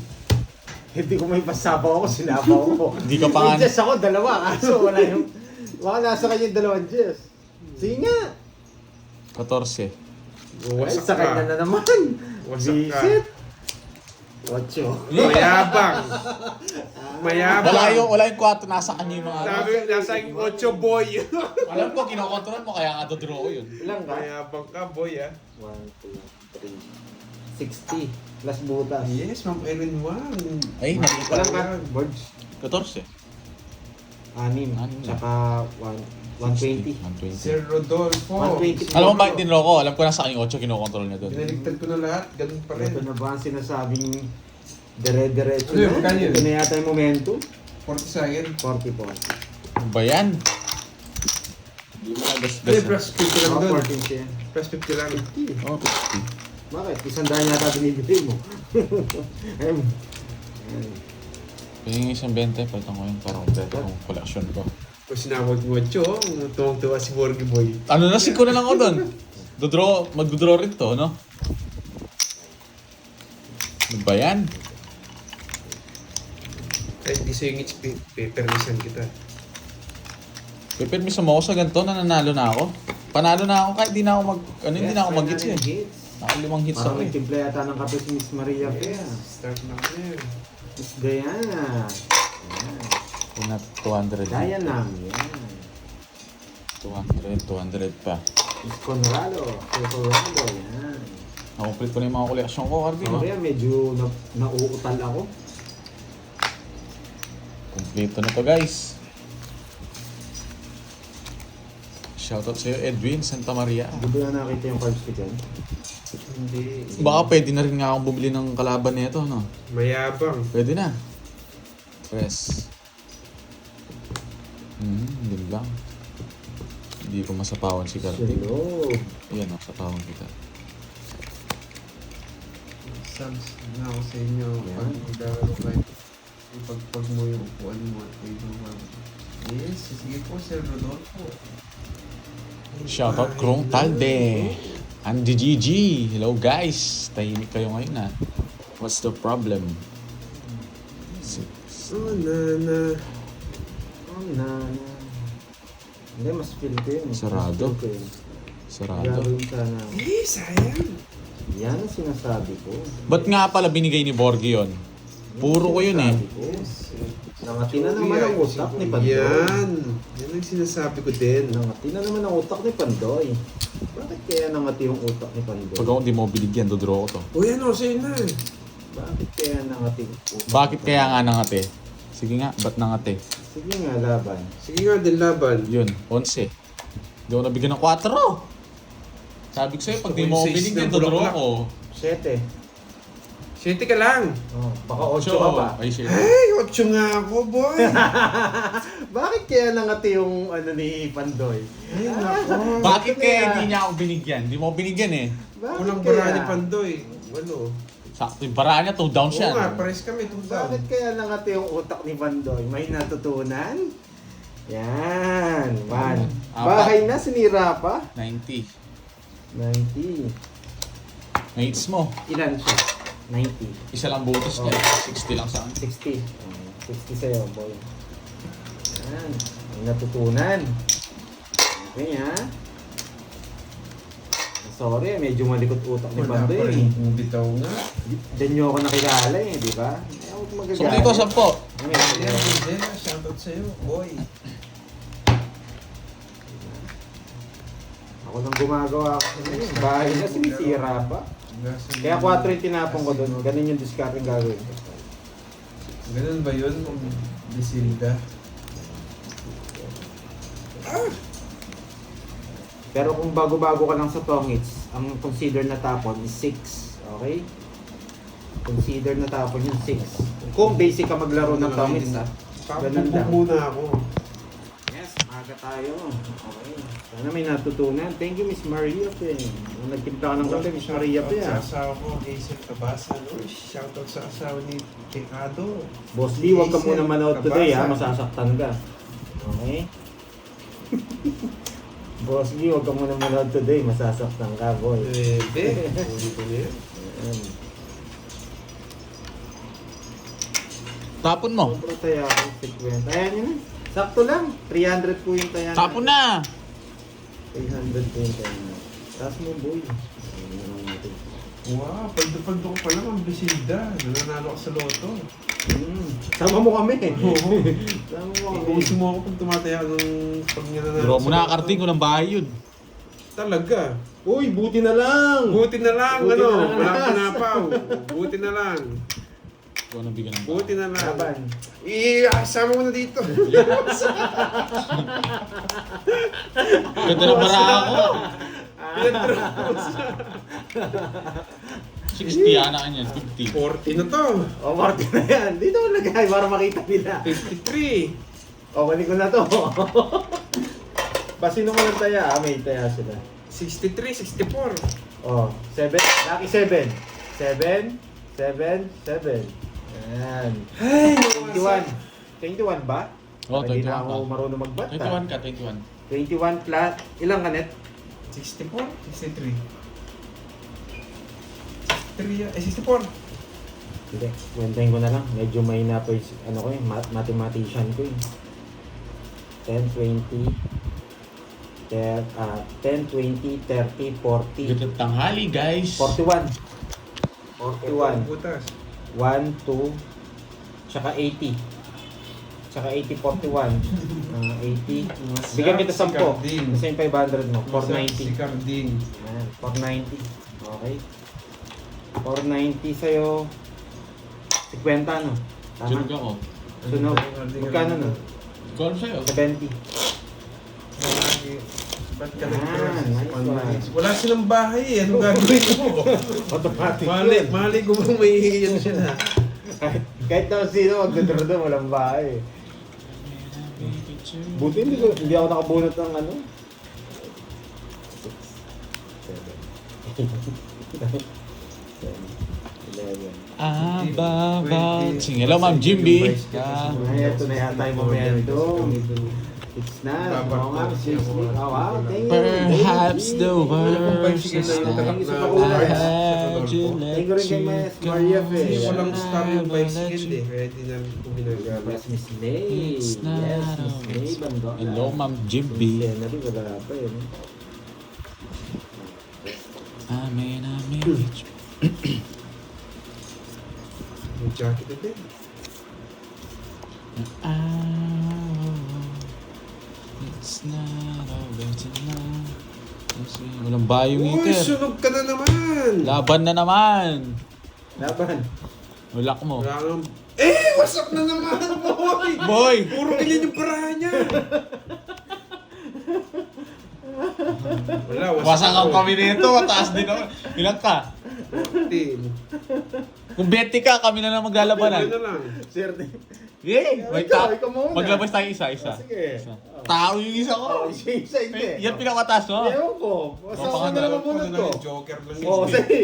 S3: Hindi ko may pasapaw ako, sinapaw ko.
S1: Hindi ka pa nga-
S3: May Jess ako, dalawa. Kaso wala yung... Baka nasa kanya yung dalawang Jess. Sige nga.
S1: 14.
S3: Well,
S2: Wasak
S3: sa kanya
S2: ka.
S3: na naman.
S2: Wasak ka.
S3: Visit. 8.
S2: Mayabang. Mayabang.
S1: Wala yung 4, nasa kanya yung mga...
S2: Sabi, nasa aking 8 boy.
S1: Alam ko, kinokontrol mo, kaya nga dodraw ko yun.
S3: Ilang ka?
S2: Mayabang ka boy ah.
S3: 1, 2, 3. 60. Plus butas.
S2: Yes, Ma'am Erin Wang.
S1: Ay, nakita
S3: Ilang
S1: ko.
S3: ka? Boards?
S1: 14.
S3: 6.
S1: Anim.
S3: Tsaka 120.
S1: 120.
S2: Sir Rodolfo.
S3: 120.
S1: Alam mo bakit dinraw ko? Alam ko nasa aking 8, kinokontrol niya doon.
S2: Pinaligtad ko na lahat. Ganun pa rin.
S3: Ito na ba ang sinasabing dire-diretso
S2: Ano yun?
S3: na?
S2: Magkano yun?
S3: Ito na yata yung momentum.
S2: 40 seconds.
S3: 44.
S1: Ano ba yan? Hindi mo
S2: Hindi,
S1: nagasgas.
S2: plus 50 lang doon.
S3: 14 siya.
S2: Plus 50 lang.
S1: Oh, 50.
S3: Bakit? 100 yata binibigay mo. Ayun.
S1: Pingin isang 20, palitan ko yun para kompleto yung collection ko.
S2: Kung sinawag mo 8, tuwang-tuwa si Borgie Boy.
S1: Ano na, 5 na lang ako doon. Magdodraw rin to, no? Ano ba yan?
S2: Kahit di sa'yo yung paperlisan kita.
S1: Pipirmiso mo ako sa ganito, nananalo na ako. Panalo na ako kahit di na ako hindi na ako mag-hits eh.
S3: Hits.
S1: Naka 5 hits
S3: Parang
S1: ako eh.
S3: nagtimpla yata ng kape si Miss Maria Pea.
S2: Start na kami.
S3: Miss Diana. Yan.
S1: Kung na 200.
S3: Diana. Yan.
S1: 200 pa.
S3: Miss Conrado. Sir Conrado. Yan.
S1: Nakomplete ko na yung mga koleksyon ko, Cardi, no?
S3: Sorry, medyo nauutal ako.
S1: Kompleto na to, guys. Shoutout sa'yo, Edwin Santa Maria.
S3: Di ba na nakita yung cards ko dyan?
S2: Hindi.
S1: Baka pwede na rin nga akong bumili ng kalaban nito, no?
S2: Mayabang.
S1: Pwede na. Press. Din lang. Hindi ko masapawan si Cardi.
S3: Hello.
S1: Ayan, sapawan kita.
S2: Subs na ako sa inyo.
S3: Yan.
S2: Pag maglalaro kayo. Pag mo yung upuan mo at kayo naman. Yes, sige po, Sir Rodolfo.
S1: Shoutout Krong Talde. Andy GG. Hello guys. Tahimik kayo ngayon na. What's the problem?
S2: Oh, na.
S3: Oh, na. Hindi, mas feel ko yun.
S1: Sarado.
S3: Mas feel ko yun.
S1: Sarado.
S3: Gagawin sana.
S2: Eh, sayang.
S3: Yan ang sinasabi ko.
S1: Ba't nga pala binigay ni Borgie yun? Puro ko yun eh.
S3: Sinasabi ko. Nangati na naman ang utak ni Pandoy.
S2: Yan. Yan ang sinasabi ko din.
S3: Nangati na naman ang utak ni Pandoy. Bakit kaya nangati yung utak ni Pandoy?
S1: Pag ako hindi mo binigyan, dodraw ko to.
S2: O yan o, sa'yo na.
S3: Bakit kaya nangati yung utak?
S1: Bakit kaya nga nangate? Sige nga, ba't nangate?
S3: Sige nga, laban.
S2: Sige nga din laban.
S1: Yun, 11. Hindi ako nabigyan ng 4. Sabi ko sa'yo, pag di mo ako binigyan, dodraw ko.
S3: 7.
S2: 7 ka lang.
S3: Oh, baka 8 ka pa.
S1: Ay, shit.
S2: Ay, 8 nga ako, boy.
S3: Bakit kaya nangati yung ano ni Pandoy?
S2: Ay, nako.
S1: Bakit kaya hindi niya ako binigyan? Hindi mo ako binigyan eh.
S3: Bakit
S2: Unang
S3: kaya?
S2: bara ni Pandoy. Ano?
S1: Sakto yung paraan niya, 2 down siya.
S2: Oo nga, pares kami, 2 down.
S3: Bakit kaya nangati yung utak ni Pandoy? May natutunan? Yan. 1.
S1: Apat.
S3: Bahay na, sinira pa.
S1: 90.
S3: 90.
S1: Mates mo.
S3: Ilan siya? 90.
S1: Isa lang butos niya. 60 lang sa akin.
S3: 60. 60 sa'yo, boy. Yan. May natutunan. Okay, ha? Sorry, medyo malikot utak ni
S2: Wala pa
S3: Bandoy.
S2: rin bumitaw nga.
S3: Diyan nyo ako nakilala eh, di ba? Ayaw ko magagalit.
S1: So dito, 10.
S2: Ayan, Angela, shoutout sa'yo, boy.
S3: Ako nang gumagawa ako sa bahay na sinisira pa. Kaya 4 yung tinapon ko doon. Ganun yung discarding gagawin ko.
S2: Ganun ba yun? Bisilda.
S3: Pero kung bago-bago ka lang sa tongits, ang consider na tapon is 6. Okay? Consider na tapon yung 6. Kung basic ka maglaro ng tongits ha. Ganun
S2: Papupok
S3: lang.
S2: muna ako.
S3: Yes, maga tayo. Okay. Sana may natutunan. Thank you, Miss Maria Pe. Nung nagtimpla ka ng kape, Miss Maria Pe
S2: Sa
S3: ah.
S2: asawa ko, Hazel Tabasa. No? Shoutout sa asawa ni Pecado.
S3: Boss Lee, huwag ka
S2: Hazel
S3: muna manood today ha.
S2: Tabasa.
S3: Masasaktan ka. Okay? Boss Lee, huwag ka muna manood today. Masasaktan ka, boy.
S2: Pwede. Ulit ko yun.
S3: Ayan.
S1: Tapon mo.
S3: Sobra tayo ako, 50. Ayan yun. Sakto lang. 300 po yung tayan.
S1: Tapon na.
S3: 300 po yung tayan. Taas mo, boy. Ayan lang natin.
S2: Wow, paldo-paldo ko pa lang ang Bisilda. Nananalo ka sa loto.
S3: Sama mo kami.
S2: Oo.
S3: Sama mo kami.
S2: Ipusin mo ako pag tumataya ng pag nananalo
S1: Draw mo
S2: sa
S1: na,
S2: loto.
S1: karting. Walang bahay yun.
S2: Talaga.
S3: Uy, buti na lang.
S2: Buti na lang,
S3: Buti
S2: ano,
S3: na lang.
S2: wala ka napaw. Buti na lang.
S1: Ikaw nang bigyan ng bahay.
S2: Buti na lang.
S3: Laban.
S2: Isama mo na dito.
S1: Ganda ng bara ako.
S2: Pinag-draw mo siya.
S1: 60 yan na kanyan. 50.
S2: 40 na to.
S3: O, Martin na yan. Dito mo lagay para makita nila.
S2: 53.
S3: O, balik ko na to. Pasino ko lang taya, may taya sila.
S2: 63, 64.
S3: O, 7. Lucky 7. 7, 7, 7. Ayan.
S2: Ay,
S3: 21. 21 ba?
S1: Oh,
S3: Hindi
S1: 21
S3: na ako
S1: ka.
S3: marunong magbata.
S1: 21 ka, 21.
S3: 21 plus, ilang ka net?
S2: 64, 63. 63, 64.
S3: Hindi, kwentahin ko na lang. Medyo may na po yung, ano ko yung mathematician ko yung 10, 20, 10, 20, 30, 40,
S1: Ganda tanghali, guys.
S3: 41. 41.
S2: Butas.
S3: 1, 2, tsaka 80. Tsaka 80, 41. 80. Bigyan kita 10. Kasi yung 500 mo. 490.
S2: Si Carding.
S3: Ayan, 490. Okay. 490 sa'yo. 50 no? Tama?
S1: Sunog ako.
S3: Sunog. Magkano no?
S1: Ikaw ano sa'yo?
S3: 70.
S2: Ba't ka
S3: Ah,
S2: nag-cross?
S3: nice one.
S2: Wala silang bahay eh. Anong gagawin mo?
S3: Automatic
S2: Mali, mali ko bang may yan siya na.
S3: Kahit na sino magdodro doon, walang bahay. Buti hindi ako nakabunot ng ano. 6, 7, 11.
S1: Sing hello, Ma'am Jimby.
S3: Ay, ito na yata yung momentum. It's na. Oo nga, seriously. Oh, wow, thank you.
S1: Perhaps the worst
S2: Sige,
S1: is
S2: na-
S1: that
S3: Thank you sa
S2: na-
S3: pakulas.
S1: I had you
S3: Thank you rin kay Miss
S1: let
S3: Maria
S1: go.
S3: Fe.
S2: Kasi walang star yung
S1: Never
S2: bicycle
S1: let you-
S2: eh. Kaya di namin ko ginagamit.
S3: Yes, Miss May.
S1: It's
S3: Yes,
S1: not
S3: Miss May
S1: always-
S3: Bandola.
S1: Hello, Ma'am Jimby.
S3: Scenery, wala pa yun.
S1: Amen.
S2: May jacket na din.
S1: It's not always enough. Kasi walang bayong
S2: Uy,
S1: iter.
S2: sunog ka na naman!
S1: Laban na naman.
S3: Laban.
S1: Wala mo.
S2: Wala kang... Wasak na naman, boy!
S1: Boy!
S2: Puro ganyan yung parahan niya! Wala,
S1: Wasak ang
S2: ako.
S1: kami nito. Mataas din ako. Ilang ka?
S2: 14.
S1: Kung 20 ka, kami na lang maglalabanan.
S2: Ano na lang.
S3: Sir,
S1: Yay! May
S3: ikaw muna.
S1: Maglabas tayo isa-isa.
S3: Sige.
S1: Tao yung isa
S3: Oh,
S1: ko.
S3: isa hindi.
S1: Yan pinakamataas mo.
S3: Ewan ko. Basta ako na lang muna
S2: Ano
S3: to.
S2: lang, Joker lang yun.
S3: Oh, sige.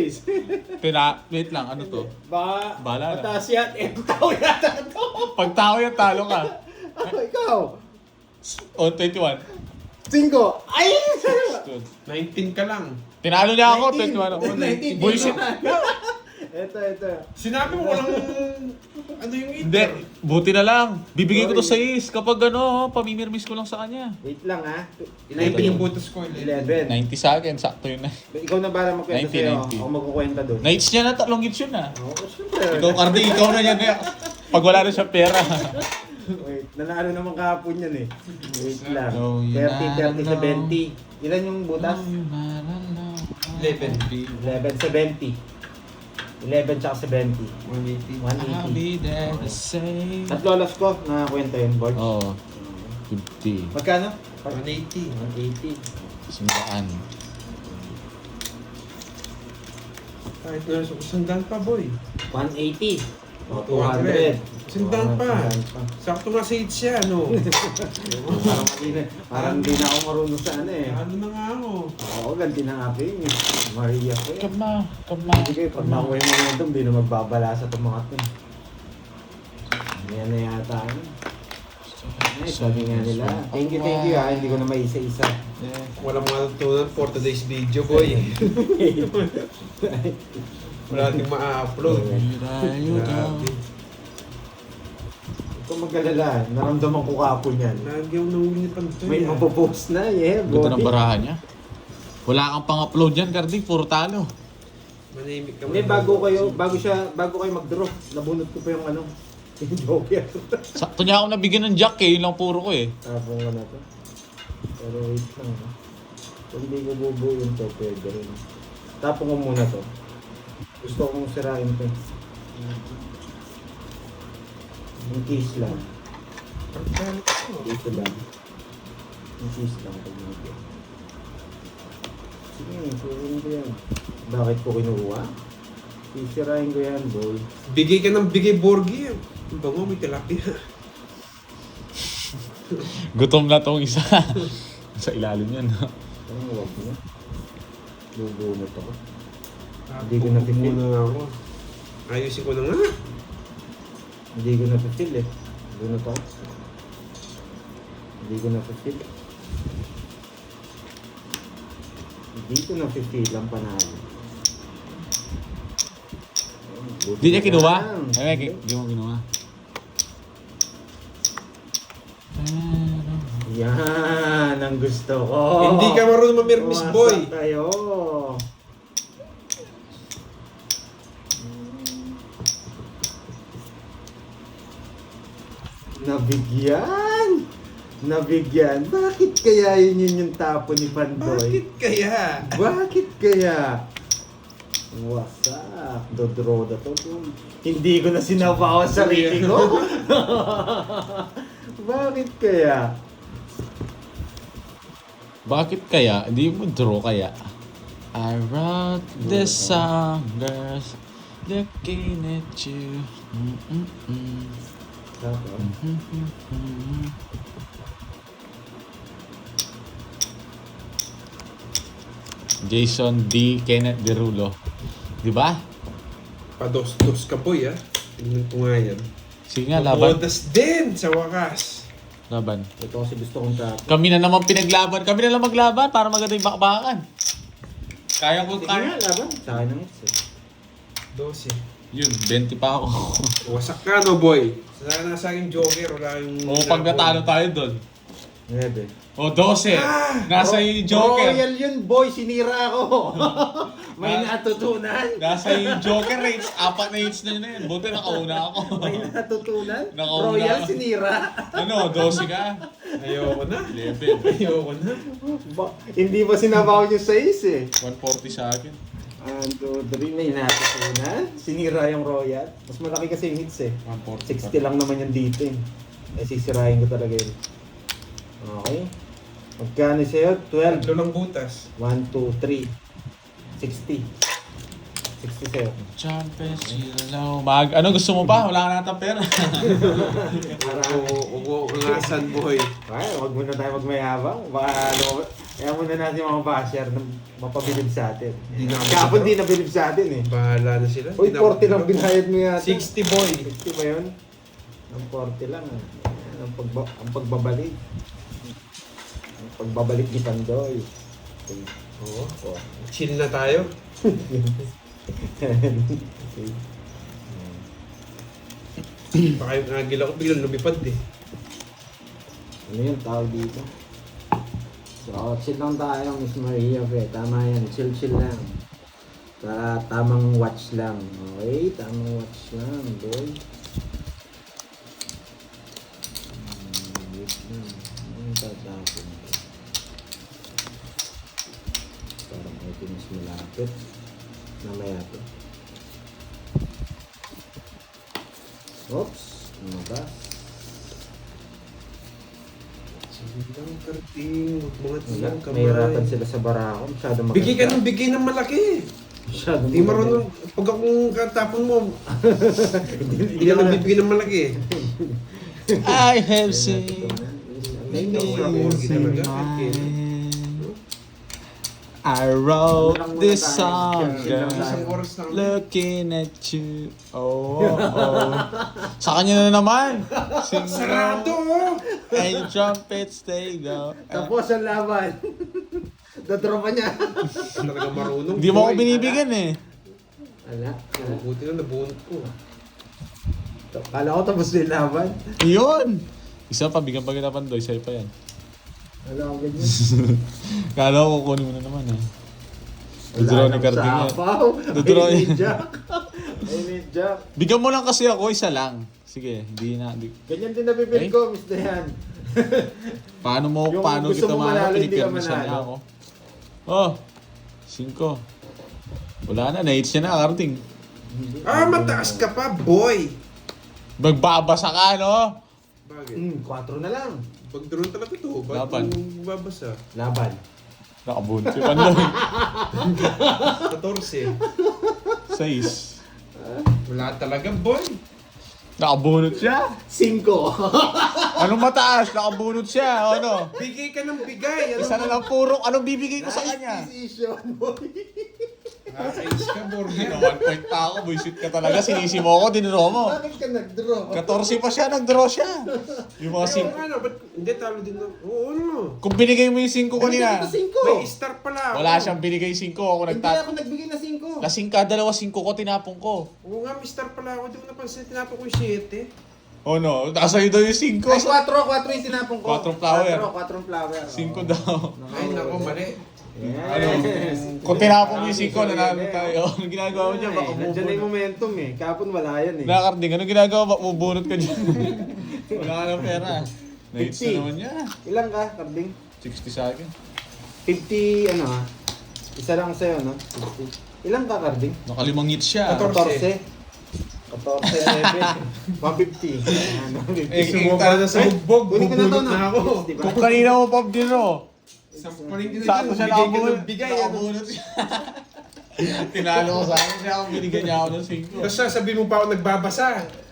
S1: Wait lang, ano to?
S3: Baka
S1: Bahala na.
S3: mataas yan. Eh, tao yata to.
S1: Pag tao yan, talo ka.
S3: Ano, ikaw?
S1: On 21.
S3: 5. Ay! Sa'yo.
S2: 19 ka lang.
S1: Tinalo niya ako,
S3: 19.
S1: 21 ako.
S3: 19.
S1: Bullshit.
S3: Ito.
S2: Sinabi mo walang ano yung
S1: Hindi, buti na lang. Bibigay ko to sa is kapag ano, pamimirmis ko lang sa kanya.
S3: Wait lang ha.
S2: 11 yung butas ko.
S3: 11.
S1: 90 sa akin, sakto yun na.
S3: Ikaw na bala magkwenta
S1: 90,
S3: sa'yo.
S1: 90.
S3: Ako magkukwenta doon.
S1: Nights niya na, tatlong hits yun ah.
S3: Oo, syempre.
S1: Ikaw, Cardi, ikaw na yan. Pag wala na siya pera.
S3: Wait, nanalo naman kahapon yan eh. Wait lang.
S1: So,
S3: 30 sa 20. Ilan yung butas?
S2: 11.
S3: 11, 70. 11 tsaka 70.
S2: 180.
S1: 'I'll
S3: 180.
S1: be there to say.
S3: Tatlo alas ko, nakakwenta yun, Borg.
S1: Oo. 50.
S3: Magkano?
S2: 180.
S3: 180.
S1: Sumdaan.
S2: Kahit na sandaan pa, boy.
S3: 180. O,
S2: 200.
S3: 200.
S2: Sandaan pa.
S3: Sandaan pa.
S2: Sakto nga sa hits siya, no?
S3: Parang hindi na ako marunong sa ano eh.
S2: Ano na nga ako?
S3: Oo, ganti na nga Ping. Maria ko eh.
S1: Come on.
S3: Sige, pag nakuha mo nito, hindi na magbabala sa itong mga ito. Yan na yata. Ay, sabi nga nila. Thank you ha. Hindi ko na maisa-isa.
S2: Walang matutunan for today's video, boy. Wala nating ma-upload. Grabe.
S3: Kung mag-alala, naramdaman ko kapon yan.
S2: Lagi ako nahuli pa ito.
S3: May mapopost na, yeah,
S1: Ganda ng
S3: boy.
S1: barahan niya. Wala kang pang-upload yan, Cardi. Puro talo.
S2: Manahimik ka.
S3: Hindi, bago kayo mag-draw, nabunot ko pa yung ano, yung joker.
S1: Sakto niya ako nabigyan ng jack eh. Yun lang puro ko eh.
S3: Tapong ko na to. Pero wait lang. Ha? Kung hindi ko bubuin to, pwede rin. Tapong ko muna to. Gusto kong sirain to. Yung case lang. Dito lang. Yung case lang. Pag dito. Sige, kukunin ko yan. Bakit ko kinuha? Sisirain ko yan, boy.
S2: Bigay ka ng bigay, Borgie. Ang bango, may tilapia.
S1: Gutom na tong isa. Sa ilalim yan.
S3: Parang huwag na. Bubunot ako. Hindi ko napipil.
S2: Muna ako. Ayusin ko na nga.
S3: Hindi ko napipil eh. Bunot ako. Hindi ko napipil. Hindi ko napipil ang panalo.
S1: Hindi niya kinuha?
S3: Lang.
S1: Ay, hindi mo kinuha.
S3: Yan ang gusto ko.
S2: Hindi ka marunong mamirmis,
S3: Umasa
S2: boy.
S3: Tayo. Nabigyan. Nabigyan. Bakit kaya yun yung tapo ni Pandoy?
S2: Bakit kaya?
S3: Bakit kaya? Wasak. Dodroda to. Hindi ko na sinabaw ang sarili ko. Bakit kaya?
S1: Bakit kaya? Hindi mo draw kaya? I wrote this song, girls, looking at you.
S3: Tapos,
S1: Jason D. Kenneth Derulo. Di ba?
S2: Pados-dos ka, boy, ah. Tingnan ko nga yan.
S1: Sige nga, laban.
S2: Bodas din sa wakas.
S1: Laban.
S3: ito kasi gusto kong tapo.
S1: Kami na naman pinaglaban. Kami na lang maglaban para maganda yung bakbakan. Kaya ko,
S3: Sige nga,
S1: kaya.
S3: laban. Sa akin ang hits eh.
S2: 12.
S1: Yun, 20 pa ako.
S2: Wasak ka, no, boy. Sana nasa akin joker, wala yung...
S1: O, pag natalo tayo doon.
S3: 9.
S1: O, 12. Nasa yung Joker.
S3: Royal yun, boy. Sinira ako. May natutunan.
S1: Nasa yung Joker rates. 4 na hits na yun na yun. Buti nakauna ako.
S3: May natutunan.
S1: Nakauna
S3: Royal,
S1: ako.
S3: sinira.
S1: Ano, 12 ka?
S2: Ayoko na.
S1: 11.
S2: Ayoko na.
S3: Hindi ba sinabaw yung 6 eh?
S1: 140 sa akin.
S3: 1, 2, 3. May natutunan. Sinira yung Royal. Mas malaki kasi yung hits eh.
S1: 140.
S3: 60 lang naman yung dito eh. Sisirain ko talaga yun. Okay. Magkano sa'yo? 12.
S2: Tatlo ng butas.
S3: 1, 2, 3. 60. 60 sa'yo.
S1: Champions, yellow. Ano gusto mo pa? Wala ka natang pera.
S2: Uungasan, boy.
S3: Ay, wag muna tayo magmayabang. Baka kaya muna natin yung mga basher na mapabilib sa atin.
S2: Di na-
S3: Kapon di nabilib sa atin eh.
S2: Bahala na sila.
S3: Uy, 40 lang binayad mo yata.
S2: 60, boy.
S3: 60 ba yun? Ang 40 lang ah. Yan, ang pagbabalik. Ang pagbabalik ni Pandoy. Okay.
S2: Oo.
S3: Oh.
S2: Chill na tayo. Baka yung nagil ako, biglang lumipad eh.
S3: Ano yung tawag dito? So, chill lang tayo, Miss Maria, pre. Tama yan, chill lang. Tamang watch lang. Okay, tamang watch lang, boy. Wait lang. Ano tatapin ko? Parang ito mas malapit. Namaya to. Oops, ano ba?
S2: Sige lang, Karting. Huwag mga
S3: Wala,
S2: tiyang kamay.
S3: may hirapan sila sa barako. Masyado maganda.
S2: Bigay ng malaki.
S3: Masyado
S2: Hindi marunong. Pag akong katapon mo, hindi ka nabibigay ng malaki.
S1: I have seen
S2: Hindi ako Morgie talaga.
S1: I wrote this song
S2: Isang
S1: girl,
S2: oras lang.
S1: looking at you. Oh, oh. Sa kanya na naman. Sing
S2: Sarado oh!
S1: and trumpets they go.
S3: Tapos ang laban. Datropa niya.
S2: Talaga marunong.
S1: Hindi mo ako
S2: boy.
S1: binibigyan eh.
S3: Ala.
S2: Buti na nabunot ko.
S3: Kala ko tapos yung laban.
S1: Yun! Isa pa, bigyan pa kita Pandoy, sa'yo pa yan.
S3: Wala ko ganyan.
S1: Kala ko kukunin mo na naman eh. Dodraw ni Carding yan.
S3: Sapaw.
S1: Dodraw
S3: Ay,
S1: ni-
S3: need Jack. Ay, need Jack.
S1: Bigyan mo lang kasi ako, isa lang. Sige, hindi na.
S3: Ganyan din nabibili
S1: Okay.
S3: ko, Miss Dayan.
S1: Paano
S3: Yung
S1: paano
S3: gusto
S1: kita
S3: mo manalo, hindi ka
S1: pinipirmisan niya
S3: manalo.
S1: ako. Oh, 5. Wala na, na-hits siya na, Carding.
S2: Mataas ka pa, boy!
S1: Magbabasa ka, no?
S2: Bakit?
S3: 4 na lang.
S2: Pag-drone talaga to. Ba't
S1: Laban.
S2: mo babasa?
S3: Laban.
S1: Nakabunot si Pandoy.
S2: 14.
S1: 6.
S2: Wala talaga, boy.
S1: Nakabunot siya.
S3: 5.
S1: Anong mataas? Nakabunot siya, o ano?
S2: Bigay ka ng bigay. Ano
S1: Isa na lang purok. Anong bibigay ko sa kanya?
S3: decision, boy.
S2: Ayos ka, Borgia.
S1: Na 1 point pa ako, buisit ka talaga. Sinisi mo ako, dinro mo.
S3: Bakit ka nag-draw?
S1: 14 pa siya, nag-draw siya. Yung mga
S2: Yung ano, ba't hindi talo din na? Oo, ano?
S1: Kung binigay mo yung 5 kanina,
S3: Hindi
S2: May
S3: ko 5.
S2: star pala.
S1: wala siyang binigay 5. Ako
S3: Hindi ako nagbigay na 5.
S1: Lasing ka, 2, 5 ko, tinapong ko.
S2: Oo nga, may star pala ako. Di mo napansin, tinapon ko yung 7.
S1: Oh no, nasa iyo daw yung 5.
S3: Ay, 4 yung tinapong ko.
S1: 4 flower.
S3: 4 flower.
S1: 5 daw.
S2: Ay, nako, mali.
S1: Ano?
S3: Yes.
S1: Kung tinapong yung 5, nanalo tayo. Anong ginagawa mo dyan? Baka
S3: Nandiyan na yung
S1: bubunot.
S3: momentum eh. Kapon wala yan eh.
S1: Nakakarding, anong ginagawa? Baka bubunot ka dyan. Wala ka ng pera. Nahits na
S3: 50.
S1: naman niya.
S3: Ilang ka, Karding?
S1: 60 sa akin.
S3: 50, ano ha? Isa lang sa'yo, no? 50. Ilang ka, Karding?
S1: Nakalimang hits siya.
S2: 14.
S3: 14, 11, 150. Ano, 150.
S2: Sumuka na sa bugbog.
S3: Kunin ko na to,
S2: Bubunot na ako.
S3: Yes, di ba?
S1: Kung kanina mo pa dinro.
S2: Sampaling din
S1: Sakto siya
S2: Bigay ka
S1: nakabunot.
S2: ng bigay. Ano?
S1: Nakabunot siya. Tinalo ko sa akin siya kung binigyan niya ako ng 5.
S2: Tapos sabi mo pa ako nagbabasa.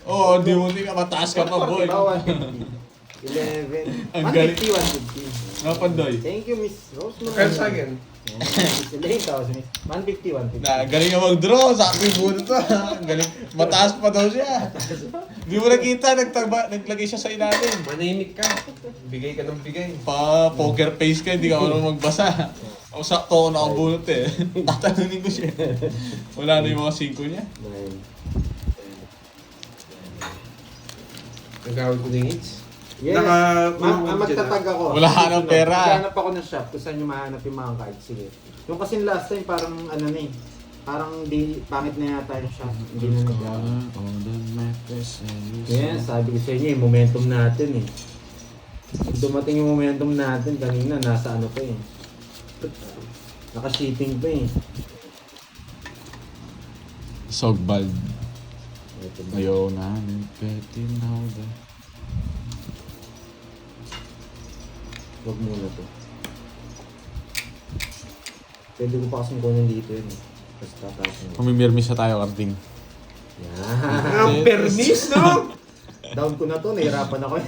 S1: Oo, di mo hindi ka mataas ka pa, boy.
S3: 150. 11.
S1: Ang galing.
S3: 150, 150.
S1: Napandoy.
S3: Thank you, Miss Rosemary.
S2: Kaya sa akin.
S3: Elaine, tapos Miss. 150, 150.
S1: Na, galing nga mag-draw. Sabi mo bunot to. Ang galing. Mataas pa daw siya. Di mo nakita, naglagay siya sa ilalim.
S2: Manahimik ka. Bigay ka ng bigay.
S1: Pa poker face ka, hindi ka marunong magbasa. O sakto ako nakabunot eh. Tatanunin ko siya. Wala na yung mga 5 niya.
S3: 9.
S2: Nagawin ko ng hits.
S3: Yes. Magtatag ako.
S1: Wala ka ng pera.
S3: Maghanap ako ng shop kung saan nyo mahanap yung mga cards. Sige. Yung kasi last time parang ano na eh. Parang di, pangit na yata yung shop. Hindi na nag-ano. Yes, sabi ko sa inyo, yung momentum natin eh. Pag dumating yung momentum natin, kanina nasa ano pa eh. Naka-shipping pa eh.
S1: Sogbald.
S3: Ito ba?
S1: Ayaw na, pwede na ako.
S3: Huwag muna to. Pwede ko pa kasing kunin dito yun eh. Tapos tatasin mo.
S1: Pumimirmis na tayo, Carding.
S3: Yan.
S2: Ang permis, no?
S3: Down ko na to, nahirapan ako eh.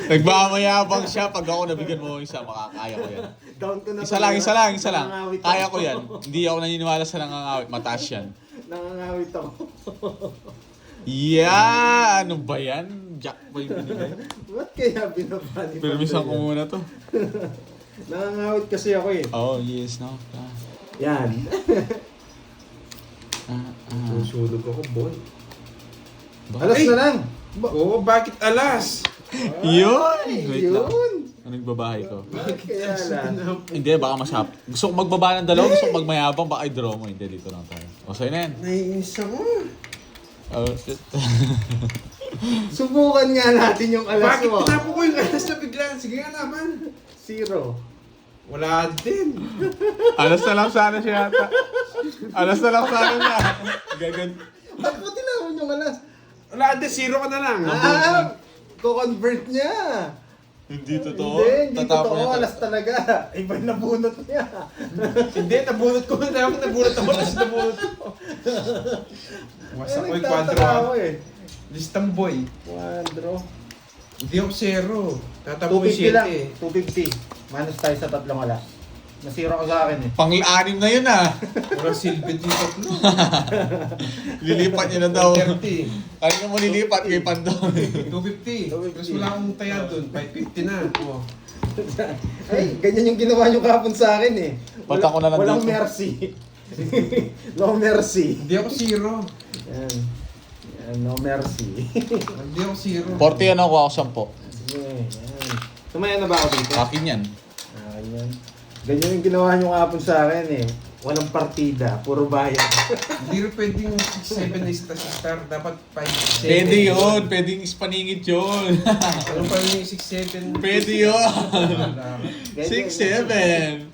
S1: Nagmamayabang siya. Pag ako nabigyan mo isa, makakaya ko yan.
S3: Down ko na
S1: Isa lang.
S3: Nangangawit
S1: Kaya
S3: ako.
S1: ko yan. Hindi ako naniniwala sa nangangawit. Mataas yan.
S3: Nangangawit ako.
S1: Yeah! Ano ba yan? Jack ba yung binigay?
S3: Ba't kaya binabali?
S1: Permisan ko muna to.
S3: Nangangawit kasi ako eh.
S1: Oh, yes, no.
S3: Yan.
S2: Susunog ako, boy.
S3: Alas
S2: Ay!
S3: na lang!
S2: Oo, bakit alas?
S1: Yun! Wait lang.
S3: Yun!
S1: Anong babae ko?
S3: Kaya lang.
S1: Hindi, baka masyap. Gusto ko magbaba ng dalawa, gusto ko magmayabang, baka i-draw mo. Hindi, dito lang tayo. O, sa'yo na yan.
S2: Naiinis ako.
S1: Oh, shit.
S3: Subukan nga natin yung alas
S2: Bakit
S3: mo.
S2: tinapo ko yung alas na biglaan? Sige nga naman.
S3: 0.
S2: Wala din.
S1: Alas na lang sana siya yata. Alas na lang sana niya. Gagan.
S3: Ba't mo tinawon yung alas?
S2: Wala din, 0 ka na lang.
S3: Ko-convert niya.
S1: Hindi totoo.
S3: Hindi
S1: Tatapon
S3: totoo.
S1: niya.
S3: Alas talaga. Iba yung nabunot niya.
S2: Hindi, nabunot ko. Nabunot ako, tapos nabunot ko. Wasak ko yung
S3: nagtataka
S2: kwadro.
S3: ako eh.
S2: Listang boy.
S3: Quadro.
S2: Hindi ako 0. Tatapo yung
S3: 250 lang.
S2: 7 eh.
S3: 250. Minus tayo sa tatlong alas. Nasira ko sa akin eh.
S1: Pang-anim na yun ah.
S2: Walang silbid yung tatlo.
S1: Lilipat niya na daw.
S2: 30.
S1: Kanina mo nilipat kay Pandong.
S2: 250. Tapos wala akong taya doon. 550 na. Oh.
S3: Ay, ganyan yung ginawa nyo kahapon sa akin eh.
S1: Pata ko na lang
S3: Walang
S1: dito.
S3: mercy. No mercy.
S2: Hindi ako 0.
S3: Yan. Yan, no mercy.
S2: Hindi ako 0.
S1: 40 ano ko ako 10.
S3: Sige, yan. Tumaya na ba ako dito?
S1: Akin yan.
S3: Yan. Ganyan yung ginawa nyo kahapon sa akin eh. Walang partida, puro bayan.
S2: Hindi rin pwedeng 6-7 na star. Dapat 5-7.
S1: Pwede yun. Pwedeng ispaningit yun.
S2: Anong pa yung 6-7?
S1: Pwede yun.
S3: Ganyan.
S1: 6-7.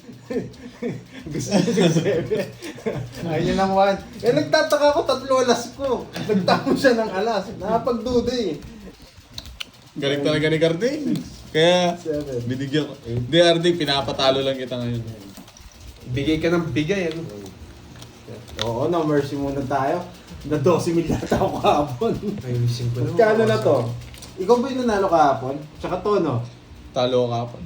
S3: Gusto nyo 6-7. Ayun ang 1. Eh nagtataka ko, 3 alas ko. Nagtamo siya ng alas. Nakapagduda eh.
S1: Galing talaga ni Carding. Kaya,
S3: 7.
S1: binigyan ko. Hindi, Carding, pinapatalo lang kita ngayon.
S2: Bigay ka ng bigay. Ano?
S3: Oo, no mercy muna tayo. Na 12 mil yata ako kahapon.
S2: Ayusin ko na.
S3: Magkano na to? Ikaw ba yung nanalo kahapon? Tsaka to, no?
S1: Talo ka pa.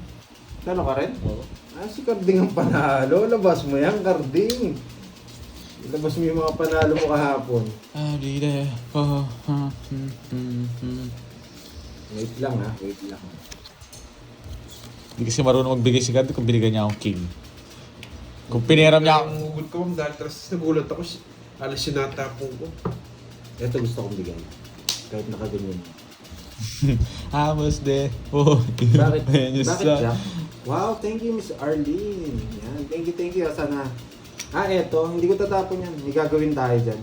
S3: Talo ka rin?
S1: Oo.
S3: Ah, si Carding ang panalo. Labas mo yan, Carding. Labas mo yung mga panalo mo kahapon.
S1: I'll be there. Oh,
S3: Wait lang ha, wait lang.
S1: Hindi kasi marunong magbigay si Carding kung binigyan niya akong king. Kung piniram niya ako.
S2: Ang hugot ko ma'am dahil tapos nagulat ako. Alas yung natapong ko.
S3: Ito gusto kong bigay. Kahit nakaganyan.
S1: I was there. Oh,
S3: Bakit?
S1: when you
S3: Bakit
S1: saw-
S3: siya? Wow, thank you Miss Arlene. Yan, thank you. Sana. Eto, hindi ko tatapon yan. May gagawin tayo dyan.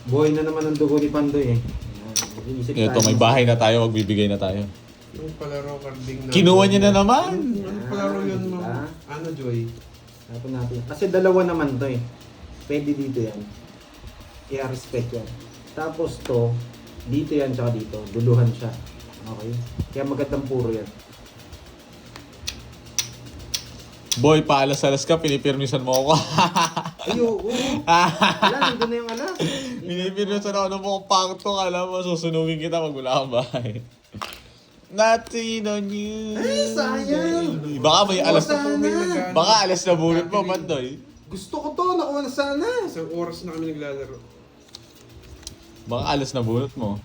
S3: Buhay na naman ang dugo ni Pandoy eh. Yan, mag-iisip
S1: Ito,
S3: tayo.
S1: may bahay na tayo, magbibigay na tayo.
S2: Yung palaro Carding na.
S1: Kinuha niya na naman.
S2: Ano palaro yun ma'am? Ano Joy?
S3: Tapon natin. Kasi dalawa naman to eh. Pwede dito yan. I-respect yan. Tapos to, dito yan tsaka dito. Duluhan siya. Okay? Kaya magandang puro yan.
S1: Boy, paalas-alas ka, pinipirmisan mo ako.
S3: Ay, oo. Wala, nandun na yung alas.
S1: Pinipirmisan ako ng mukhang pangto. Alam mo, susunugin kita pag wala kang bahay. Nothing on you.
S3: Ay, sayang.
S1: Baka may alas na
S3: Sana.
S1: Baka alas na bunot mo, Pandoy.
S3: Gusto ko to, nakuha na sana.
S2: Isang oras na kami naglalaro.
S1: Baka alas na bunot mo.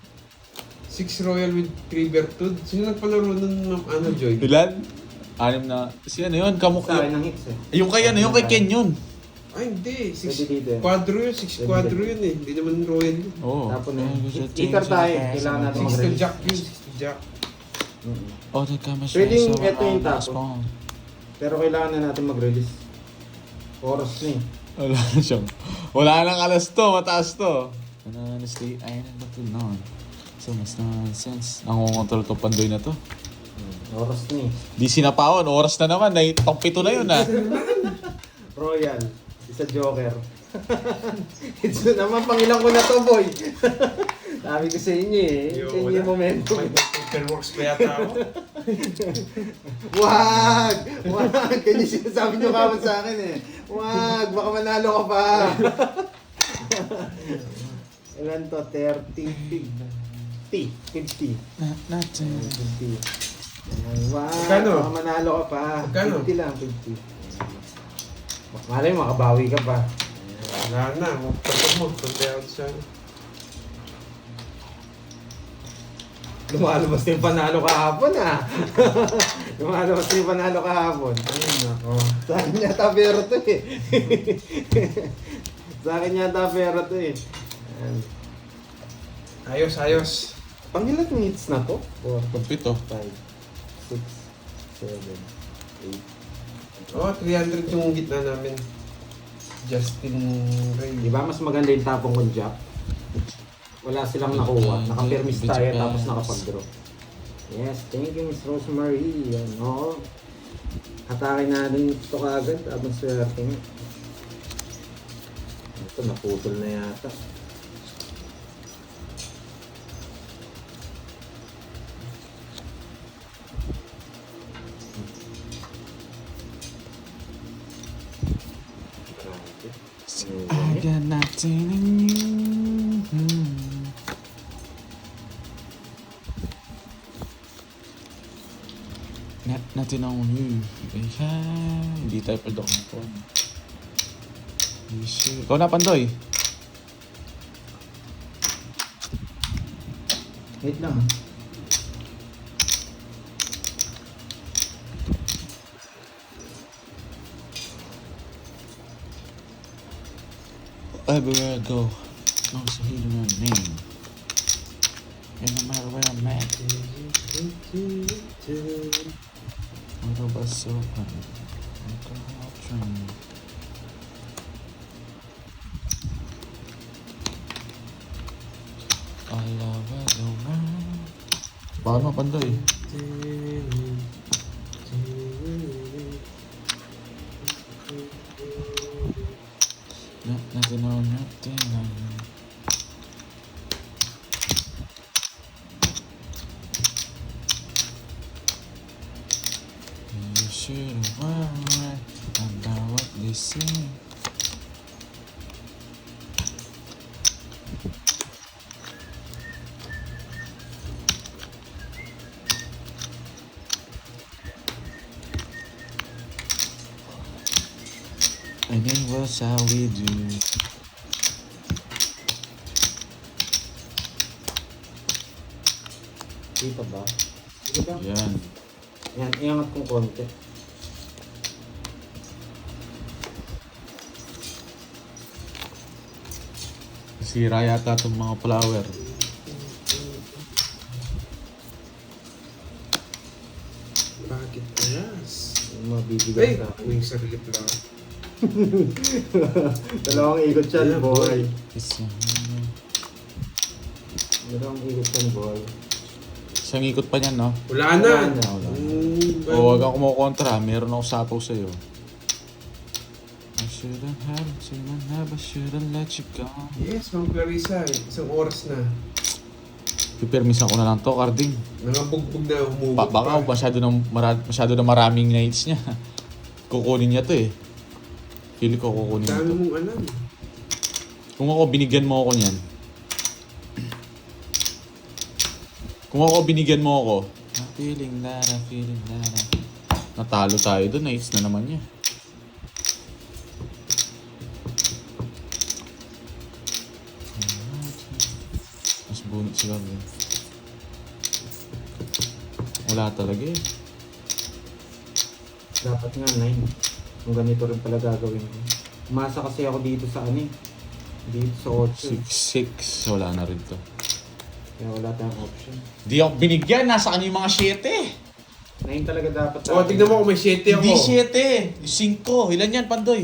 S2: 6 Royal with 3 Bertud. Sino nagpalaro nun ma'am? Ano Joy?
S1: Ilan? 6 na. Si ano yun?
S3: Sa akin ng hits eh.
S1: Yung kay ano? Yung kay Ken yun.
S2: Ay hindi.
S3: Pwede dito yan.
S2: Quadro yun. 6 quadro yun eh. Hindi naman Royal yun.
S1: Oo.
S3: Tapon na yun. Ikar tayo. Kailangan natin
S2: 6 to
S3: mag-release.
S2: Jack yun. 6 to Jack.
S1: Oh, nagkamas
S3: Pwedeng ito yung tapon. Pero kailangan na natin mag-release. Oras na eh.
S1: Wala na siyang. Wala nang alas to. Mataas to. Honestly, I don't know to know. So much nonsense. Nangungontrol to Pandoy na to.
S3: Oras na eh.
S1: Di sinapawan. Oras na naman. Pang-pito na yun ah.
S3: Royal. Isa Joker. It's naman, pangilang ko na to, boy. Sabi ko sa inyo eh. Sa inyo yung momentum.
S2: May paperworks pa yata ako.
S3: Wag! Wag! Kanya sinasabi nyo kaman sa akin eh. Wag! Baka manalo ka pa. Ilan to? 30? 50. 50.
S1: Nothing.
S3: 50. Ayan, wag!
S2: Magkano?
S3: Baka manalo ka pa.
S2: Magkano?
S3: 50 lang, 50. Malay mo, makabawi ka pa.
S2: Wala na. Pagod mo. Punta ako sa
S3: Lumalabas na yung panalo kahapon ah. Lumalabas na yung panalo kahapon.
S2: ayun na.
S3: Saan niya tabero to eh. Sa akin yata pera to eh. Ayan.
S2: Ayos.
S3: Pangilan minutes na to? 4,
S1: Pagpito.
S3: 5, 6, 7, 8.
S2: Oh, 300 yung gitna namin. Justin Ray.
S3: Di ba mas maganda yung tapong kong Jack? Wala silang nakuha. Nakapirmis tayo tapos nakapag-draw. Yes, thank you Miss Rosemary. Yan, oo. Hatakin na din ito kaagad habang swerte nga. Ito, naputol na yata.
S1: I got nothing in you. Nothing on you. Hindi tayo pa doon po. Ikaw na, Pandoy.
S3: Wait lang.
S1: Everywhere I go, no so healing my name. And no matter where I'm at, all the bus open. I'll train. All over the world. Paano, Pandoy? Nothing on nothing on you. You should have worried about what they say. And it was how we do.
S3: Dito ba? Dito ba?
S1: Yan.
S3: Yan, iangat kong konti.
S1: Sira yata itong mga flower.
S2: Bakit ayas?
S3: Yung mabibigay
S2: Ay,
S3: sa akin.
S2: may sarili lang.
S3: Dalawang ikot siya,
S2: Yeah,
S3: boy.
S1: Isa.
S3: Dalawang ikot siya, boy.
S1: Isang ikot pa niyan, no?
S2: Wala na.
S3: Wala na, wala na.
S1: O, wag kang kumukontra. Meron ako sapaw sa'yo. I shouldn't have, I shouldn't let you go.
S2: Yes, Ma'am Clarissa. Isang oras na.
S1: Pipirmisan ko na lang to, Carding.
S2: Nangabugbog na humugot
S1: Baka masyado na maraming nights niya. Kukunin niya to eh. Pili ko kukunin
S2: Dami
S1: ito.
S2: mong alam.
S1: Kung ako, binigyan mo ako niyan. Kung ako, binigyan mo ako. Feeling that. Natalo tayo doon. Nights na naman niya. Mas bunot sila. Wala talaga eh.
S3: Dapat nga 9. Kung ganito rin pala gagawin ko. Umasa kasi ako dito sa ano eh. Dito sa 8.
S1: 6-6. Wala na rin to.
S3: Kaya wala tayong option.
S1: Di ako binigyan. Nasa kanya yung mga 7.
S3: 9 talaga dapat.
S2: O, tignan mo kung may 7 ako.
S1: Hindi 7. 5. Ilan yan, Pandoy?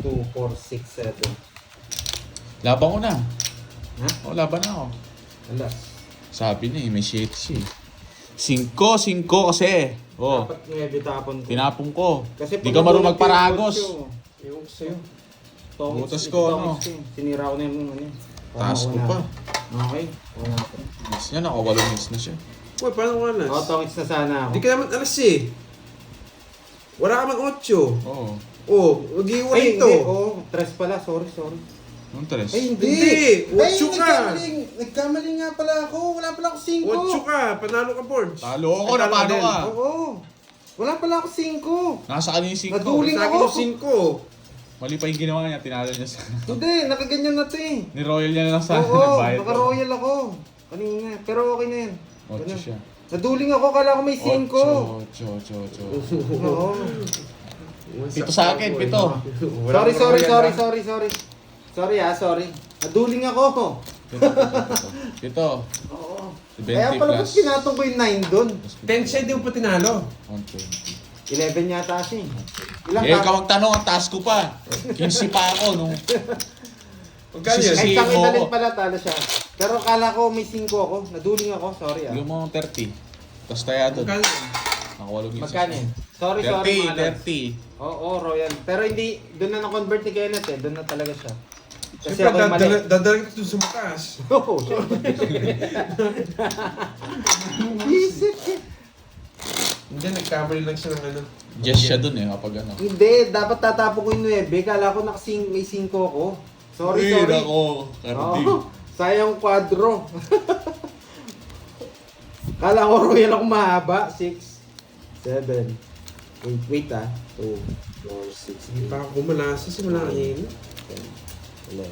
S3: 2, 4, 6, 7.
S1: Laban ko na.
S3: Ha?
S1: O, laban na ako.
S3: Alas.
S1: Sabi na eh, may 7 siya eh. 5 kasi. Oh,
S3: Dapat 9 tapon ko.
S1: tinapong ko.
S3: Kasi
S1: Di ka marunong magparagos.
S2: Ewan ko sa'yo.
S1: Butas ko, ano?
S3: Sinira ko na yung ano.
S1: Taas ko pa.
S3: Okay. Wala ko.
S1: Miss niya, naka-8 miss na siya.
S2: Uy, paano ko alas?
S3: Oh, tongits na sana ako.
S2: Di ka naman alas eh. Wala ka man 8.
S1: Oo.
S2: Oh, mag-iwalay
S3: Ay,
S2: ito.
S3: hindi. Oh, 3 pala. Sorry.
S1: Anong tres?
S3: Ay, hindi.
S2: Hindi. 8 ka.
S3: Nagkamali nga pala ako. Wala pala ako 5.
S2: 8 ka. Panalo ka, Forge.
S1: Talo ako, napano
S2: din.
S1: ka.
S3: Oo. Wala pala ako 5.
S1: Nasa kanya yung 5.
S3: Naduling
S2: Sa akin
S3: ako.
S2: yung 5.
S1: Mali pa yung ginawa niya, tinalo niya sa...
S3: Hindi, nakaganyan na to eh.
S1: Ni-royal niya na lang sa
S3: Oo,
S1: nagbayad.
S3: naka-royal ako. Kanina. Pero okay na yan.
S1: 8
S3: Ganun.
S1: siya.
S3: Naduling ako, kala ko may 5.
S1: 8.
S3: Oo.
S1: Pito sa akin, pito.
S3: Sorry. Sorry sorry. Naduling ako.
S1: Ito.
S3: Oo.
S1: 20
S3: Kaya pala ba't
S1: plus.
S3: pinatong ko yung 9 doon?
S2: 10 siya, di mo pa tinalo.
S1: 120.
S3: 11 yata siya. Ilang
S1: Eh, ka magtanong, ang task ko pa. 15 pa ako nung...
S2: Magkano yun?
S1: Si-
S3: Kahit sang
S1: mo
S3: italin
S1: ako.
S3: pala talo siya. Pero akala ko may 5 ako. Naduling ako. Sorry
S1: Yung mga 30. Tapos tayo doon.
S2: Magkano yun?
S1: Nakawalo minsan.
S3: Magkano yun? Sorry,
S1: 30,
S3: mga lads.
S1: 30.
S3: Oo, Royal. Pero hindi, doon na na-convert ni Kenneth eh. Doon na talaga siya. Kasi
S2: Siyempre,
S3: ako yung mali.
S2: dadala kita dun sa mataas.
S3: Oo, syempre. Isip eh.
S2: Hindi, nagkamali lang siya ng ano.
S1: Just siya dun eh, kapag ano.
S3: Hindi, dapat tatapo ko yung 9. Kala ko may 5 ako. Sorry.
S1: Ako, Cardi.
S3: Oo, sayang kwadro. Kala ko Royal ako mahaba. 6, 7, 8, wait 2, 4, 6,
S2: Hindi pa ako gumalasa, simula kanina.
S3: 11.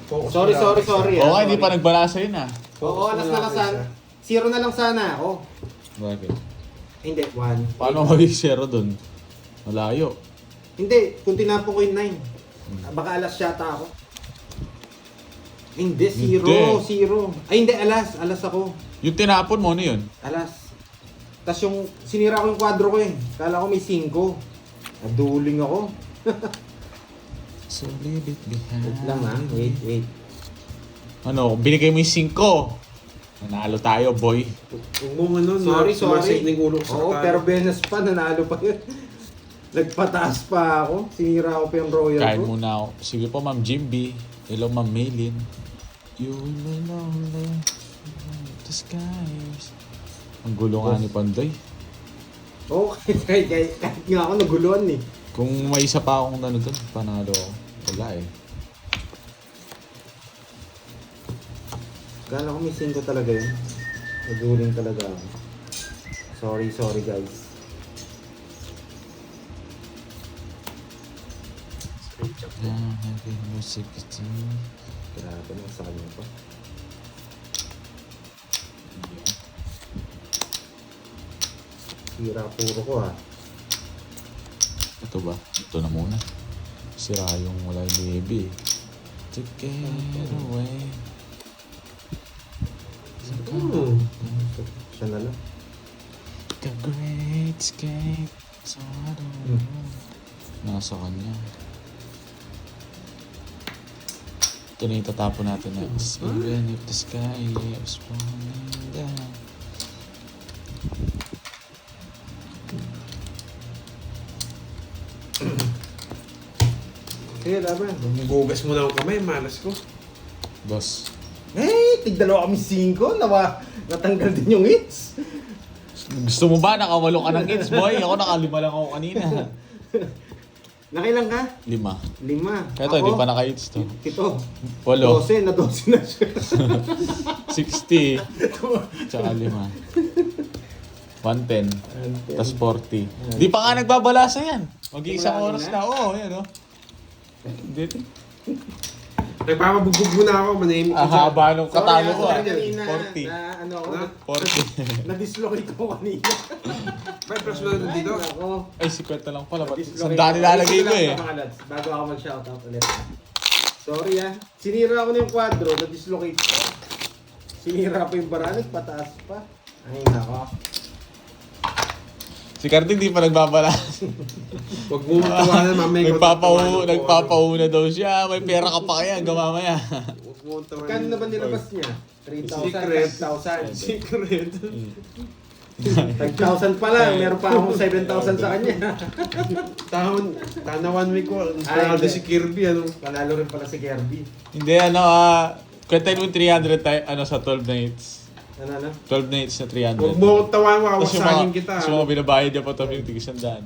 S2: Focus
S3: Sorry,
S2: mo lang
S3: sorry,
S2: ako
S3: sorry.
S2: isa.
S1: Oo, hindi pa nagbalasa yun ah.
S3: Oo, alas na lang sana. 0 na lang sana ako.
S1: Bakit?
S3: Hindi, 1.
S1: Paano maging zero dun? Malayo.
S3: Hindi, kung tinapon ko yung 9. Baka alas yata ako. Hindi, 0.
S1: Hindi.
S3: 0. Ay, hindi, alas. Alas ako.
S1: Yung tinapon mo, ano yun?
S3: Alas. Tapos yung sinira ko yung kwadro ko eh. Kala ko may 5. Naduling ako.
S1: So leave it behind.
S3: Wait lang ha. Wait.
S1: Ano, binigay mo yung 5. Nanalo tayo, boy.
S2: Huwag mong ano,
S3: Sorry.
S2: sumasik ng ulo ko sa
S3: Oo,
S2: katalo.
S3: pero Benes pa, nanalo pa yun. Nagpataas pa ako. Sinira ko pa yung Royal
S1: Kain
S3: ko.
S1: muna ako. Sige po, Ma'am Jimby. Hello, Ma'am Maylin. You will lonely the skies. Ang gulo nga ni Pandoy.
S3: Oo, kahit nga ako naguluhan eh.
S1: Kung may isa pa akong ano doon, panalo ako. Wala eh.
S3: Kala ko may 5 talaga yun. Naduling talaga ako. Sorry guys.
S1: Heavy music is
S3: Grabe na sa kanya pa. Sira puro ko ha.
S1: Ito ba? Ito na muna. Sira yung wala yung baby. To get away.
S3: Siya na lang.
S1: The great escape. So I don't know. Nasa kanya. Ito na itatapon natin next. Even if the sky is falling down.
S3: Sige, laban.
S2: Gugas mo na ang kamay, malas ko.
S1: Boss.
S3: Tigdalawa kami 5. Natanggal din yung hits.
S1: Gusto mo ba? Nakawalo ka ng hits, boy. Ako nakalima lang ako kanina.
S3: Nakailang ka?
S1: 5.
S3: 5.
S1: Kaya ito, hindi pa naka-hits to.
S3: 7.
S1: 8.
S3: 12 na 12 na siya.
S1: 60. Tsaka 5. 110. Tapos 40. Di pa nga nagbabalasa yan. Mag-iisang
S3: Wala
S1: oras
S3: na.
S1: na. Oo, yan o. Dito.
S2: Nagpapabugbog muna ako, manahimik ko
S1: Ang
S2: dyan.
S1: haba nung katalo ko ah.
S3: Kanina,
S1: 40.
S3: na ano ako,
S2: Na?
S1: 40.
S3: na-dislocate ako kanina.
S2: May plus mo na dito.
S3: Ay, nako.
S1: Ay, si Kwenta lang pala. Ba't
S3: Na-dislocate
S1: sandali
S3: ako.
S1: lalagay
S3: Ayusin
S1: ko
S3: lang
S1: eh.
S3: ito, mga lads, bago ako mag-shoutout ulit. Sorry ah. Sinira ako na yung kwadro, na-dislocate ko. Sinira pa yung baranik, pataas pa. Ay, nako.
S1: Si Cardin di pa nagbabalasa.
S2: Huwag mo tawanan, mamaya.
S1: Nagpapauna daw siya. May pera ka pa kaya hanggang mamaya.
S2: Huwag mo tawanan.
S3: Kano na ba nilabas niya? 3,000,
S2: Secret.
S3: 5,000.
S2: Secret.
S3: 5,000 pa lang, meron pa akong 7,000 sa kanya.
S2: Tana 1 week ko.
S3: Ay,
S2: Panalo
S3: hindi.
S2: si Kirby, ano.
S3: Panalo rin pala si Kirby.
S1: Hindi Kwentain mo 300 tayo, sa 12 nights.
S3: Ano?
S1: 12 nights na 300.
S2: Huwag mo tawanan,
S1: Tapos yung
S2: wawasahin
S1: mga,
S2: kita.
S1: tapos yung mga binabayad niya pa ito, yung tigisandaan.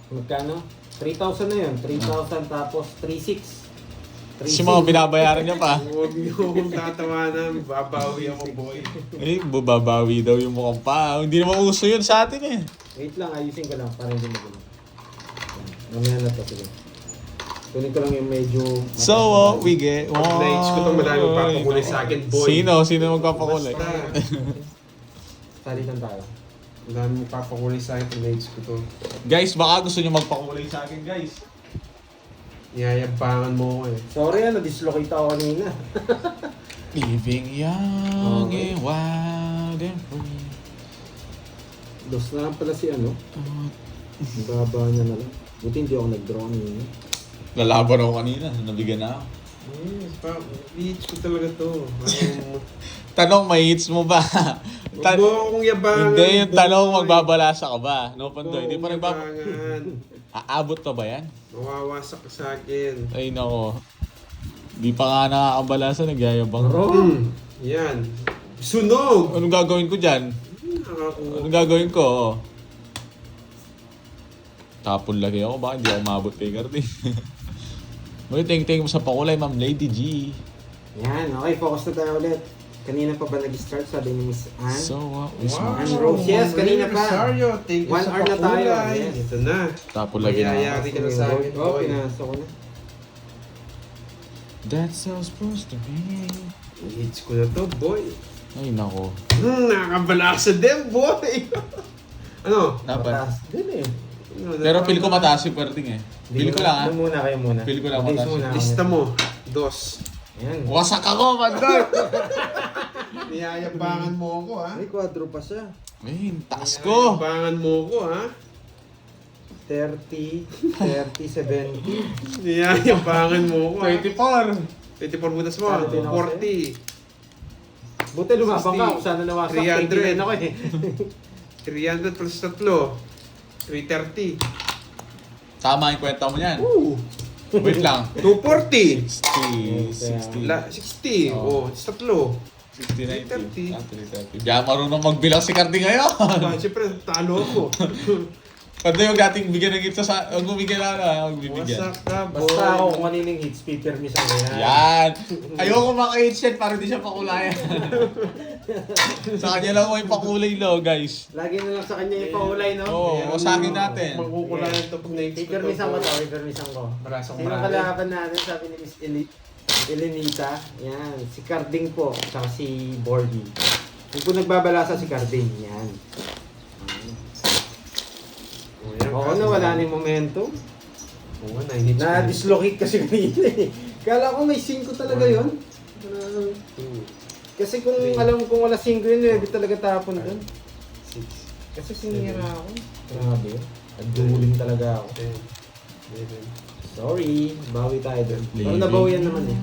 S3: Magkano? 3,000 na yun. 3,000 tapos 3,600.
S1: Tapos yung mga binabayaran niya pa.
S2: Huwag niyo akong tatawanan, babawi ako, boy.
S1: Eh, bubabawi daw yung mukhang pa. Hindi naman uso yun sa atin eh.
S3: Wait lang, ayusin ko lang para hindi magulo. Mamaya na to, sige. Kunin ko lang yung medyo...
S1: So, we get one.
S2: Nights ko itong madami magpapakulay sa akin, boy.
S1: Sino magpapakulay?
S2: Basta.
S3: Salitan tayo.
S2: Ang dami magpapakulay sa akin, nights ko to.
S1: Guys, baka gusto nyo magpakulay sa akin, guys.
S2: Niyayampangan mo ko eh.
S3: Sorry, na-dislocate ako kanina.
S1: Living young
S3: Okay.
S1: and wild and free.
S3: Dos na lang pala si ano. Ang baba niya na lang. Buti hindi ako nag-draw kanina.
S1: Lalaban ako kanina, nabigyan na ako.
S2: Beach ko talaga to.
S1: Tanong, may hits mo ba?
S2: Huwag mo akong yabangan.
S1: Hindi, yung tanong,
S2: boy.
S1: magbabalasa ka ba? No,
S2: Huwag mo
S1: Pandoy, hindi pa
S2: akong
S1: nagbabalasa.
S2: yabangan.
S1: Aabot pa ba yan?
S2: Mawawasak ka sa akin.
S1: Ay, nako. Di pa nga nakakabalasa, nagyayabang.
S2: Yan. Sunog!
S1: Anong gagawin ko dyan?
S2: Nakakuha.
S1: Anong gagawin ko? Tapon lagi ako, baka hindi ako mabot kay Cardi. Uy, ting-ting mo sa pakulay, Ma'am Lady G.
S3: Yan, okay, focus na tayo ulit. Kanina pa ba nag-start, sabi ni Miss Anne?
S1: So,
S2: Wow!
S3: And Rose, yes, kanina pa.
S2: Rosario, thank you
S3: 1
S2: sa
S3: hour na tayo.
S2: pakulay.
S3: Yes.
S2: Ito na.
S1: tapon lagi na ako.
S2: Mayayari ka na sa akin,
S3: Oh,
S2: boy.
S3: pinasok ko na.
S1: That's so supposed to be.
S2: Hits ko na to, boy.
S1: Ay, nako.
S2: Nakabalasa din, boy. Ano?
S1: Dapat.
S3: Mataas din eh.
S1: Pero feel ko mataas yung pwerding eh. Feel ko lang ah.
S3: Doon muna kayo muna.
S1: Feel ko lang
S3: Days
S1: mataas.
S3: muna ako.
S2: Lista mo. 2.
S3: Ayan.
S1: Wasak ako, Pandoy!
S2: Niyayambangan mo ako, ha?
S3: May quadro pa siya.
S1: Ay, taas ko.
S2: Niyayambangan mo ako, ha?
S3: 30, 70.
S2: Niyayambangan mo ako, ha?
S1: 24.
S2: 24 butas mo,
S3: Sabi din ako
S2: 40.
S3: Buti lumabang ka. Kung sana nawasak,
S2: 300.
S3: tigilin ako eh.
S2: 300 plus 3. 330.
S1: Tama yung kwenta mo yan.
S2: Ooh!
S1: Wait lang.
S2: 240.
S1: 60, 60.
S2: 60.
S1: Oo.
S2: Oh, it's 3.
S1: 60,
S2: 330.
S1: 90. 330. Diyan marunong magbilang si Cardi ngayon.
S2: Siyempre, talo ako.
S1: Pandoy yung dating bigyan ng hits sa... Huwag bumigyan na ako, magbibigyan.
S2: Wasak ka, boy.
S3: Basta ako kung kanino yung hits, pipirmis ang ganyan.
S1: Yan! Ayoko maka-hits yan para di siya pakulayan. Sa kanya lang ko yung pakulay lo, guys.
S3: Lagi na lang sa kanya yung paulay, no?
S1: Oo, sa akin natin.
S2: Magkukulayan to pag na-hits ko to.
S3: Pipirmisan ko to, pipirmisan ko.
S2: Barasang
S3: Sino
S2: marami.
S3: kalaban natin? Sabi ni Miss Elenita. Yan, si Carding po, tsaka si Bordy. Yung po nagbabalasa si Carding, yan. Oo na, wala na yung momentum.
S2: Oo, 9 hits ko.
S3: Na-dislocate kasi kanina eh. Kala ko may 5 talaga yun. Kasi kung alam kung wala 5 yun, hindi talaga tapon dun.
S2: 6.
S3: Kasi sinira ako. Grabe yun. Nagduling talaga ako.
S2: 10.
S3: Sorry, bawi tayo dun. Pero nabawian naman eh.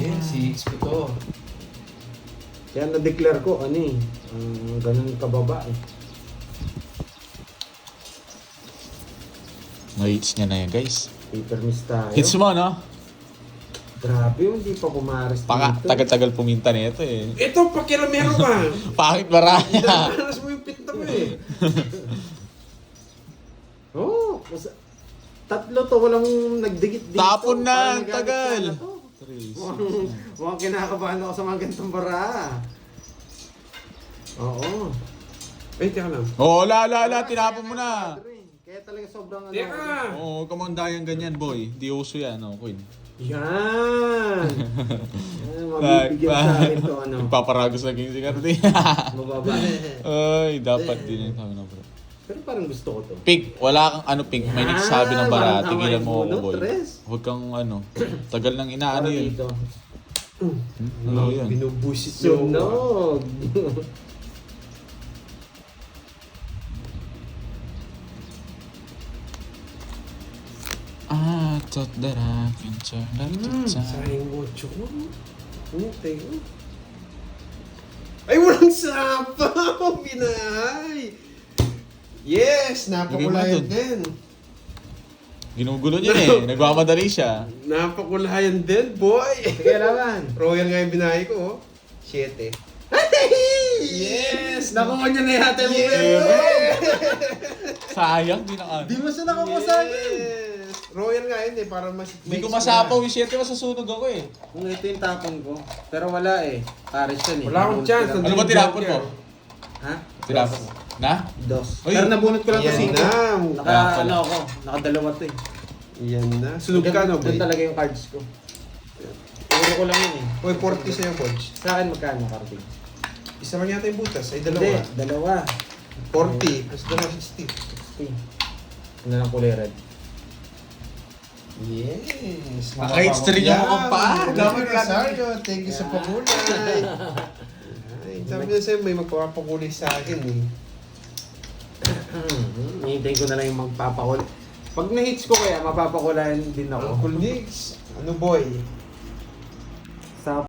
S2: Yes, 6 ko to.
S3: Kaya na-declare ko, ano eh, ganun kababa eh.
S1: Na-hits niya na yan, guys.
S3: Paper miss tayo.
S1: Hits mo, no?
S3: Grabe yun, hindi pa pumares
S1: Paka, tagal-tagal puminta na ito eh.
S2: Ito, pakiramero ka.
S1: Pangit maraya.
S2: Danas mo yung pinta mo eh.
S3: Oo, tatlo to, walang nagdikit dito.
S1: Tapon na,
S3: Parang
S1: tagal.
S3: nagalit sana to. Mukhang kinakabahan ako sa mga ganitong bara. Oo.
S2: Ay, teka lang.
S1: Oo, la, tinapon mo na.
S3: Kaya talaga sobrang ano.
S2: Teka!
S1: Oo, kamandayang ganyan, boy. Di uso yan, no, Queen.
S3: Yan! Yan, mabibigyan sa akin to, ano.
S1: Nagpaparagos na si Cardi.
S3: Mababa.
S1: Ay, dapat din yung kami na, bro.
S3: Pero parang gusto ko to.
S1: Pink, wala kang ano, Pink. May
S3: Yan,
S1: nagsasabi ng bara.
S3: parang
S1: Tigilan mo
S3: tama
S1: ako,
S3: yung
S1: boy.
S3: bunot, Res.
S1: Huwag kang ano. Tagal nang inaano
S3: Para
S1: yun.
S3: dito.
S1: Ano yun?
S2: Binubusit niyo ako.
S3: Sunog!
S1: I thought that I can turn back to time.
S2: Sayang mo, Choko. Teka. Ay, walang sapaw! Binahay! Yes! Napakulayan
S1: Lagay mo
S2: din.
S1: Ginugulo niya eh. Nagmamadali siya.
S2: Napakulayan din, boy!
S3: Sige, laban.
S2: Royal nga yung binahay ko, oh. 7. Yes!
S3: Nakuha niya na yata yung
S2: Yes!
S1: Sayang, di na
S3: Di mo siya nakuha sa akin.
S2: Yes! Royal nga yun eh, para mas...
S1: Hindi ko masapaw yung 7, masasunog ako eh.
S3: Kung ito yung tapon ko. Pero wala eh. Pares yan eh.
S2: Wala akong chance.
S1: Ano ba tinapon mo?
S3: Ha?
S1: Tinapon mo? Na?
S3: Dos.
S1: Uy.
S3: Pero nabunot ko lang
S2: Yan
S3: kasi.
S2: na.
S3: Ano ako, nakadalawa to eh.
S2: Yan na. Sunog ka, no,
S3: Doon
S2: boy?
S3: talaga yung cards ko. Puro ko lang yun eh.
S2: Uy, 40 sa'yo, coach.
S3: Sa akin magkano carding?
S2: Isa lang yata yung butas. Ay,
S3: Hindi,
S2: dalawa.
S3: dalawa.
S2: 40. Mas dalawa, 60.
S3: 60. Ano lang kulay red?
S2: Yes.
S1: Naka-hits na rin yung mukhang paa.
S2: Dapat
S1: Dapat
S2: Rosario, thank you sa pakulay. Ay, sabi niya sa'yo, may magpapakulay sa akin eh.
S3: Hintayin ko na lang yung magpapakul. Pag na-hits ko kaya, mapapakulayan din ako.
S2: Uncle Nix, ano boy?